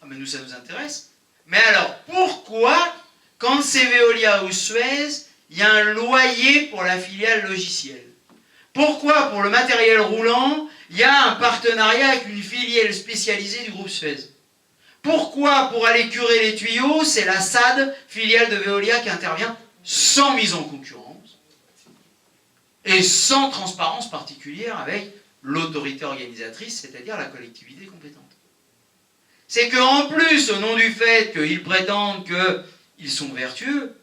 Ah mais nous ça nous intéresse. Mais alors pourquoi, quand c'est Veolia ou Suez, il y a un loyer pour la filiale logicielle? Pourquoi pour le matériel roulant, il y a un partenariat avec une filiale spécialisée du groupe Suez? Pourquoi pour aller curer les tuyaux, c'est la SAD, filiale de Veolia, qui intervient sans mise en concurrence et sans transparence particulière avec l'autorité organisatrice, c'est-à-dire la collectivité compétente? C'est qu'en plus, au nom du fait qu'ils prétendent qu'ils sont vertueux,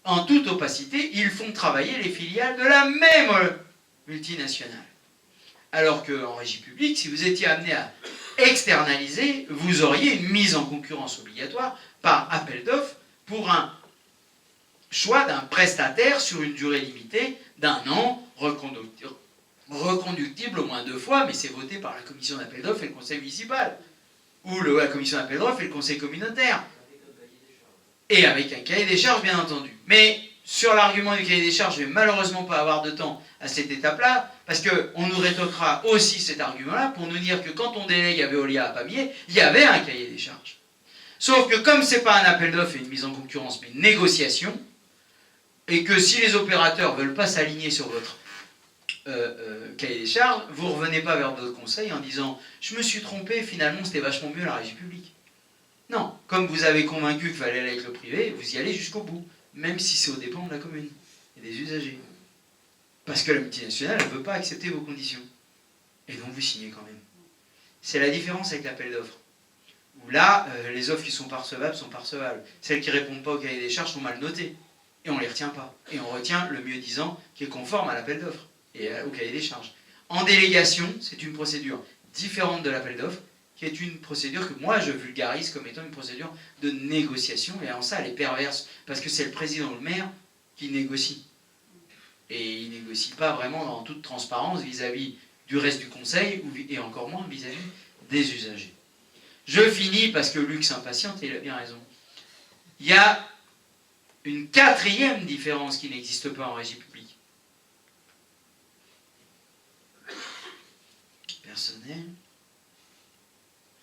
en toute opacité, ils font travailler les filiales de la même multinationale. Alors qu'en régie publique, si vous étiez amené à externaliser, vous auriez une mise en concurrence obligatoire par appel d'offres pour un choix d'un prestataire sur une durée limitée d'1 an, reconductible au moins 2 fois, mais c'est voté par la commission d'appel d'offres et le conseil municipal, ou la commission d'appel d'offres et le conseil communautaire. Et avec un cahier des charges, bien entendu. Mais sur l'argument du cahier des charges, je ne vais malheureusement pas avoir de temps à cette étape-là, parce qu'on nous rétoquera aussi cet argument-là pour nous dire que quand on délègue à Veolia à Pamiers, il y avait un cahier des charges. Sauf que comme ce n'est pas un appel d'offres et une mise en concurrence, mais une négociation, et que si les opérateurs ne veulent pas s'aligner sur votre cahier des charges, vous ne revenez pas vers votre conseil en disant « je me suis trompé, finalement c'était vachement mieux la régie publique ». Non, comme vous avez convaincu qu'il fallait aller avec le privé, vous y allez jusqu'au bout, même si c'est aux dépens de la commune et des usagers. Parce que la multinationale, elle ne veut pas accepter vos conditions. Et donc vous signez quand même. C'est la différence avec l'appel d'offres. Où là, les offres qui sont pas recevables sont pas recevables. Celles qui ne répondent pas au cahier des charges sont mal notées. Et on ne les retient pas. Et on retient le mieux disant qui est conforme à l'appel d'offres et au cahier des charges. En délégation, c'est une procédure différente de l'appel d'offres, qui est une procédure que moi je vulgarise comme étant une procédure de négociation, et en ça elle est perverse, parce que c'est le président ou le maire qui négocie. Et il ne négocie pas vraiment en toute transparence vis-à-vis du reste du conseil, et encore moins vis-à-vis des usagers. Je finis parce que Luc s'impatiente et il a bien raison. Il y a une 4e différence qui n'existe pas en régie publique. Personnel,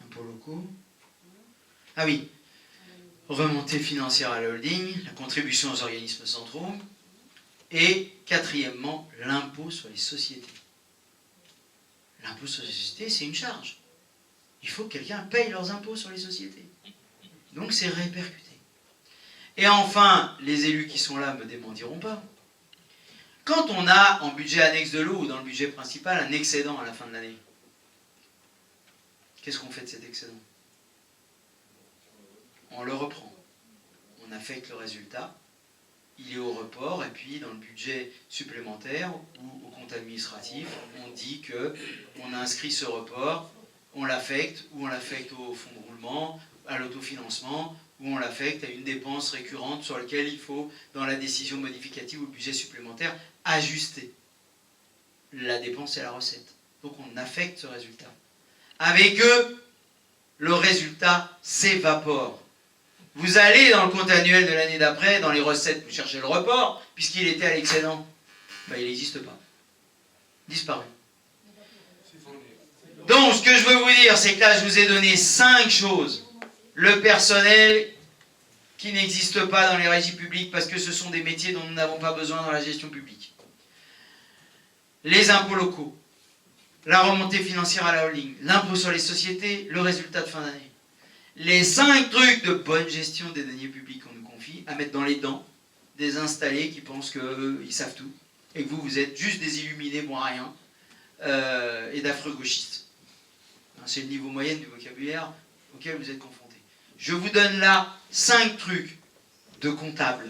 impôts locaux. Ah oui, remontée financière à la holding, la contribution aux organismes centraux, et quatrièmement, l'impôt sur les sociétés. L'impôt sur les sociétés, c'est une charge. Il faut que quelqu'un paye leurs impôts sur les sociétés. Donc c'est répercuté. Et enfin, les élus qui sont là ne me démentiront pas. Quand on a en budget annexe de l'eau ou dans le budget principal un excédent à la fin de l'année, qu'est-ce qu'on fait de cet excédent? On le reprend. On affecte le résultat. Il est au report et puis dans le budget supplémentaire ou au compte administratif, on dit qu'on a inscrit ce report, on l'affecte ou on l'affecte au fonds de roulement, à l'autofinancement, ou on l'affecte à une dépense récurrente sur laquelle il faut, dans la décision modificative ou le budget supplémentaire, ajuster la dépense et la recette. Donc on affecte ce résultat. Avec eux, le résultat s'évapore. Vous allez dans le compte annuel de l'année d'après, dans les recettes, vous cherchez le report, puisqu'il était à l'excédent. Ben, il n'existe pas. Disparu. Donc, ce que je veux vous dire, c'est que là, je vous ai donné 5 choses. Le personnel qui n'existe pas dans les régies publiques parce que ce sont des métiers dont nous n'avons pas besoin dans la gestion publique. Les impôts locaux, la remontée financière à la holding, l'impôt sur les sociétés, le résultat de fin d'année. Les 5 trucs de bonne gestion des deniers publics qu'on nous confie à mettre dans les dents des installés qui pensent qu'ils savent tout et que vous êtes juste des illuminés bons à rien et d'affreux gauchistes. C'est le niveau moyen du vocabulaire auquel vous êtes confrontés. Je vous donne là 5 trucs de comptables,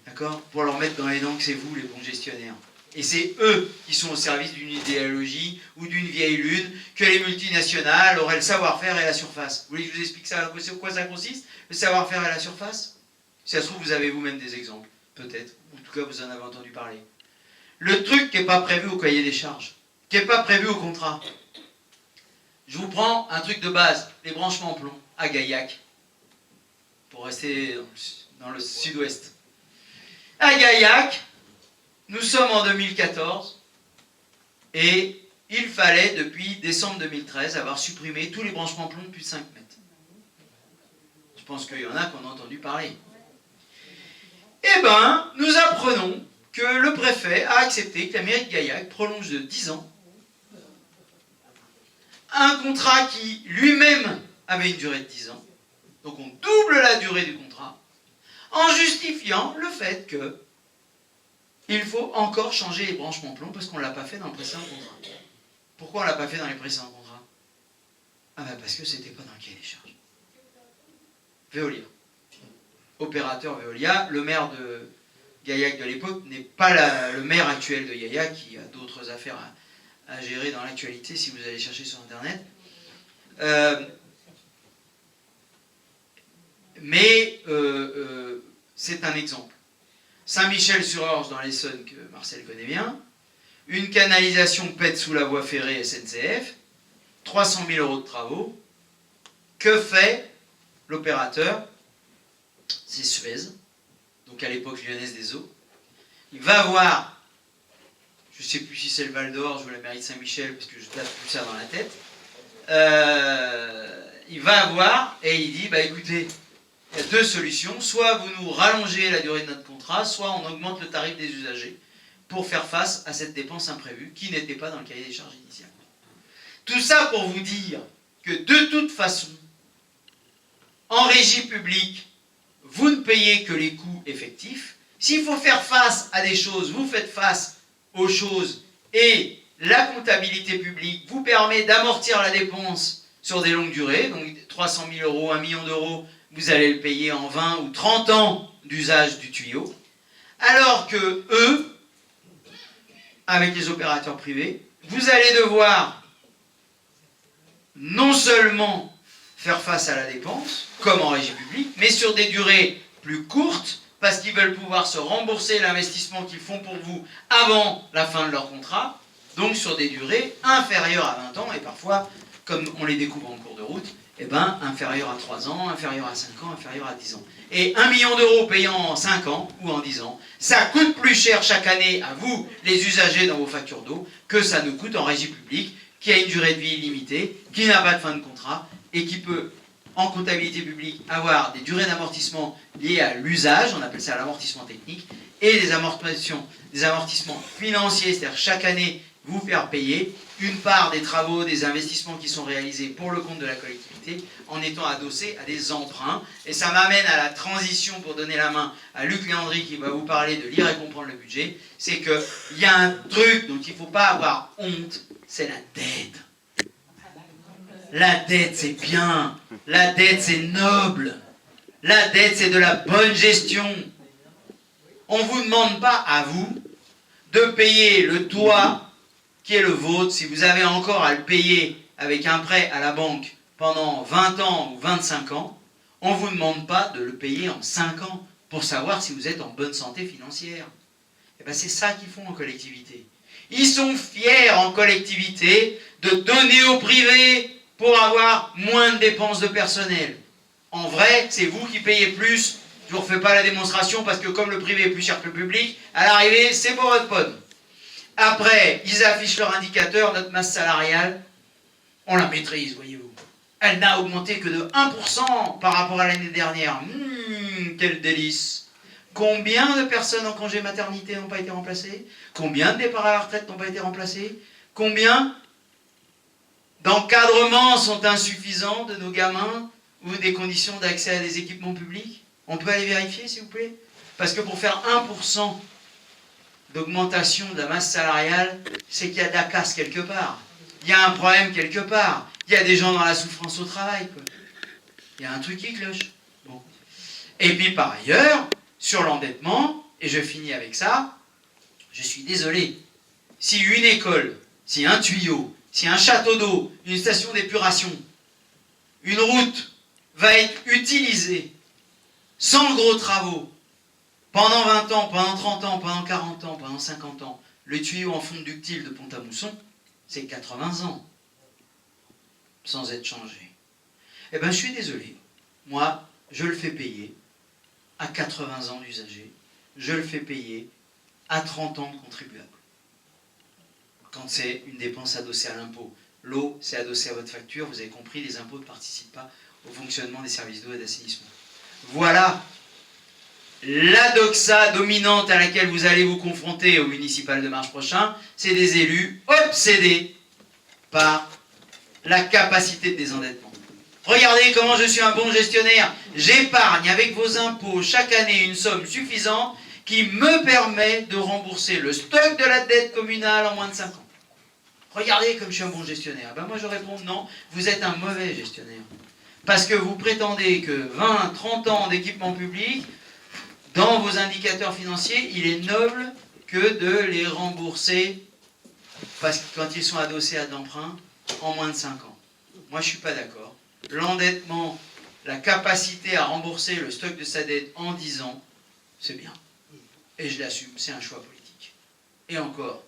d'accord, pour leur mettre dans les dents que c'est vous les bons gestionnaires. Et c'est eux qui sont au service d'une idéologie ou d'une vieille lune, que les multinationales auraient le savoir-faire et la surface. Vous voulez que je vous explique ça, sur quoi ça consiste, le savoir-faire et la surface? Si ça se trouve, vous avez vous-même des exemples, peut-être. En tout cas, vous en avez entendu parler. Le truc qui n'est pas prévu au cahier des charges, qui n'est pas prévu au contrat. Je vous prends un truc de base, les branchements plomb à Gaillac, pour rester dans le sud-ouest. À Gaillac, nous sommes en 2014 et il fallait, depuis décembre 2013, avoir supprimé tous les branchements plomb de plus de 5 mètres. Je pense qu'il y en a qui en ont entendu parler. Eh bien, nous apprenons que le préfet a accepté que la mairie de Gaillac prolonge de 10 ans un contrat qui lui-même avait une durée de 10 ans. Donc on double la durée du contrat en justifiant le fait que il faut encore changer les branchements plomb parce qu'on ne l'a pas fait dans le précédent contrat. Pourquoi on ne l'a pas fait dans les précédents contrats? Ah ben parce que c'était pas dans le cahier des charges. Veolia. Opérateur Veolia, le maire de Gaillac de l'époque n'est pas le maire actuel de Gaillac qui a d'autres affaires à gérer dans l'actualité si vous allez chercher sur internet. C'est un exemple. Saint-Michel-sur-Orge dans l'Essonne que Marcel connaît bien, une canalisation pète sous la voie ferrée SNCF, 300 000 € de travaux. Que fait l'opérateur? C'est Suez, donc à l'époque lyonnaise des eaux. Il va voir, je ne sais plus si c'est le Val d'Orge ou la mairie de Saint-Michel, parce que je ne tape plus ça dans la tête. Il va voir et il dit, bah écoutez, il y a 2 solutions. Soit vous nous rallongez la durée de notre contrat, soit on augmente le tarif des usagers pour faire face à cette dépense imprévue qui n'était pas dans le cahier des charges initial. Tout ça pour vous dire que de toute façon, en régie publique, vous ne payez que les coûts effectifs. S'il faut faire face à des choses, vous faites face aux choses et la comptabilité publique vous permet d'amortir la dépense sur des longues durées, donc 300 000 €, 1 million d'euros, vous allez le payer en 20 ou 30 ans d'usage du tuyau, alors que eux, avec les opérateurs privés, vous allez devoir non seulement faire face à la dépense, comme en régie publique, mais sur des durées plus courtes, parce qu'ils veulent pouvoir se rembourser l'investissement qu'ils font pour vous avant la fin de leur contrat, donc sur des durées inférieures à 20 ans, et parfois, comme on les découvre en cours de route, eh ben, inférieur à 3 ans, inférieur à 5 ans, inférieur à 10 ans. Et 1 million d'euros payant en 5 ans ou en 10 ans, ça coûte plus cher chaque année à vous, les usagers, dans vos factures d'eau, que ça nous coûte en régie publique, qui a une durée de vie illimitée, qui n'a pas de fin de contrat, et qui peut en comptabilité publique, avoir des durées d'amortissement liées à l'usage, on appelle ça l'amortissement technique, et des amortissements financiers, c'est-à-dire chaque année vous faire payer une part des travaux, des investissements qui sont réalisés pour le compte de la collectivité en étant adossés à des emprunts. Et ça m'amène à la transition pour donner la main à Luc Léandry qui va vous parler de lire et comprendre le budget. C'est qu'il y a un truc dont il ne faut pas avoir honte, c'est la dette. La dette, c'est bien. La dette, c'est noble. La dette, c'est de la bonne gestion. On ne vous demande pas, à vous, de payer le toit qui est le vôtre, si vous avez encore à le payer avec un prêt à la banque pendant 20 ans ou 25 ans, on ne vous demande pas de le payer en 5 ans pour savoir si vous êtes en bonne santé financière. Et bien c'est ça qu'ils font en collectivité. Ils sont fiers en collectivité de donner au privé pour avoir moins de dépenses de personnel. En vrai, c'est vous qui payez plus. Je ne vous refais pas la démonstration parce que comme le privé est plus cher que le public, à l'arrivée, c'est pour votre pomme. Après, ils affichent leur indicateur, notre masse salariale, on la maîtrise, voyez-vous. Elle n'a augmenté que de 1% par rapport à l'année dernière. Quel délice! Combien de personnes en congé maternité n'ont pas été remplacées? Combien de départs à la retraite n'ont pas été remplacés? Combien d'encadrements sont insuffisants de nos gamins ou des conditions d'accès à des équipements publics? On peut aller vérifier, s'il vous plaît? Parce que pour faire 1% d'augmentation de la masse salariale, c'est qu'il y a de la casse quelque part. Il y a un problème quelque part. Il y a des gens dans la souffrance au travail, quoi. Il y a un truc qui cloche. Bon. Et puis par ailleurs, sur l'endettement, et je finis avec ça, je suis désolé, si une école, si un tuyau, si un château d'eau, une station d'épuration, une route va être utilisée sans gros travaux, pendant 20 ans, pendant 30 ans, pendant 40 ans, pendant 50 ans, le tuyau en fonte ductile de Pont-à-Mousson, c'est 80 ans, sans être changé. Eh bien, je suis désolé. Moi, je le fais payer à 80 ans d'usager. Je le fais payer à 30 ans de contribuable. Quand c'est une dépense adossée à l'impôt. L'eau, c'est adossé à votre facture. Vous avez compris, les impôts ne participent pas au fonctionnement des services d'eau et d'assainissement. Voilà la doxa dominante à laquelle vous allez vous confronter au municipal de mars prochain, c'est des élus obsédés par la capacité de désendettement. Regardez comment je suis un bon gestionnaire. J'épargne avec vos impôts chaque année une somme suffisante qui me permet de rembourser le stock de la dette communale en moins de 5 ans. Regardez comme je suis un bon gestionnaire. Ben moi je réponds non, vous êtes un mauvais gestionnaire. Parce que vous prétendez que 20, 30 ans d'équipement public, dans vos indicateurs financiers, il est noble que de les rembourser parce que quand ils sont adossés à de l'emprunt en moins de 5 ans. Moi, je ne suis pas d'accord. L'endettement, la capacité à rembourser le stock de sa dette en 10 ans, c'est bien. Et je l'assume, c'est un choix politique. Et encore,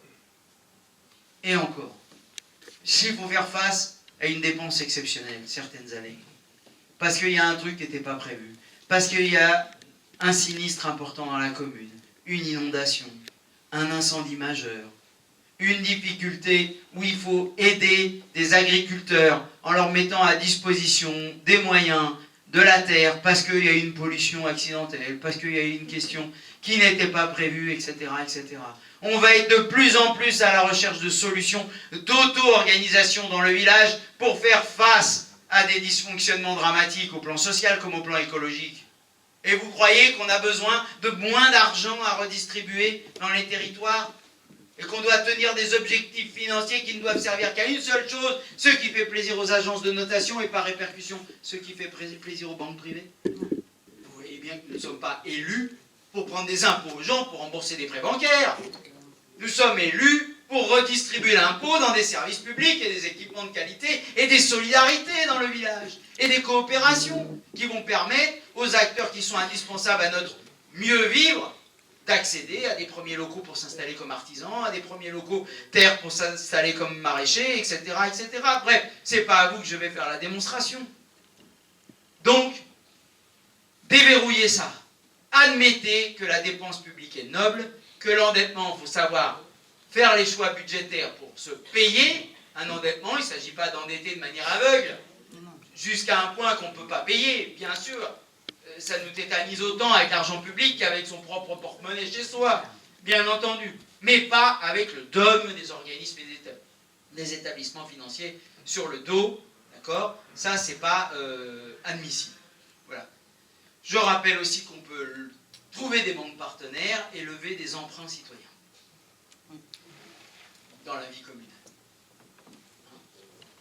s'il faut faire face à une dépense exceptionnelle, certaines années, parce qu'il y a un truc qui n'était pas prévu, parce qu'il y a un sinistre important dans la commune, une inondation, un incendie majeur, une difficulté où il faut aider des agriculteurs en leur mettant à disposition des moyens, de la terre, parce qu'il y a une pollution accidentelle, parce qu'il y a une question qui n'était pas prévue, etc., etc. On va être de plus en plus à la recherche de solutions d'auto-organisation dans le village pour faire face à des dysfonctionnements dramatiques au plan social comme au plan écologique. Et vous croyez qu'on a besoin de moins d'argent à redistribuer dans les territoires? Et qu'on doit tenir des objectifs financiers qui ne doivent servir qu'à une seule chose, ce qui fait plaisir aux agences de notation et par répercussion, ce qui fait plaisir aux banques privées? Vous voyez bien que nous ne sommes pas élus pour prendre des impôts aux gens pour rembourser des prêts bancaires. Nous sommes élus pour redistribuer l'impôt dans des services publics et des équipements de qualité et des solidarités dans le village et des coopérations qui vont permettre aux acteurs qui sont indispensables à notre mieux vivre d'accéder à des premiers locaux pour s'installer comme artisans, à des premiers locaux terres pour s'installer comme maraîchers, etc., etc. Bref, c'est pas à vous que je vais faire la démonstration. Donc, déverrouillez ça. Admettez que la dépense publique est noble, que l'endettement, il faut savoir faire les choix budgétaires pour se payer un endettement. Il ne s'agit pas d'endetter de manière aveugle. jusqu'à un point qu'on ne peut pas payer, bien sûr. Ça nous tétanise autant avec l'argent public qu'avec son propre porte-monnaie chez soi, bien entendu. Mais pas avec le dogme des organismes et des établissements financiers sur le dos, d'accord? Ça, c'est pas admissible. Voilà. Je rappelle aussi qu'on peut trouver des banques partenaires et lever des emprunts citoyens dans la vie communale.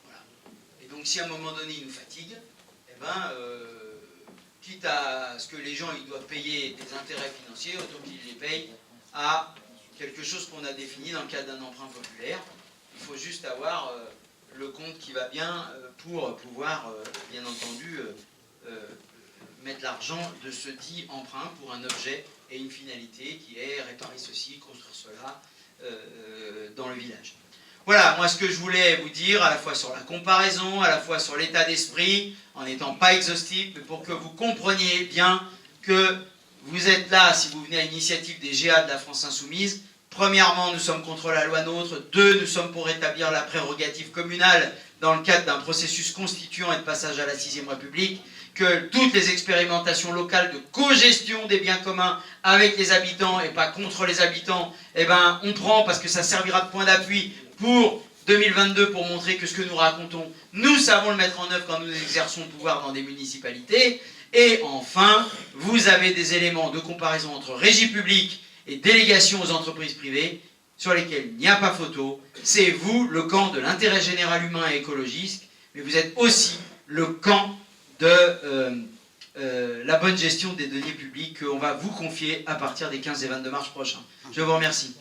Voilà. Et donc, si à un moment donné, ils nous fatiguent, eh ben, quitte à ce que les gens ils doivent payer des intérêts financiers, autant qu'ils les payent à quelque chose qu'on a défini dans le cadre d'un emprunt populaire. Il faut juste avoir le compte qui va bien pour pouvoir, bien entendu, mettre l'argent de ce dit emprunt pour un objet et une finalité qui est réparer ceci, construire cela dans le village. Voilà, moi ce que je voulais vous dire, à la fois sur la comparaison, à la fois sur l'état d'esprit, en n'étant pas exhaustif, mais pour que vous compreniez bien que vous êtes là, si vous venez à l'initiative des GA de la France Insoumise. Premièrement, nous sommes contre la loi NOTRe. 2, nous sommes pour rétablir la prérogative communale dans le cadre d'un processus constituant et de passage à la 6e République. Que toutes les expérimentations locales de co-gestion des biens communs avec les habitants et pas contre les habitants, eh ben, on prend parce que ça servira de point d'appui pour 2022 pour montrer que ce que nous racontons, nous savons le mettre en œuvre quand nous exerçons le pouvoir dans des municipalités. Et enfin, vous avez des éléments de comparaison entre régie publique et délégation aux entreprises privées sur lesquels il n'y a pas photo. C'est vous, le camp de l'intérêt général humain et écologiste, mais vous êtes aussi le camp de la bonne gestion des deniers publics qu'on va vous confier à partir des 15 et 22 mars prochains. Je vous remercie.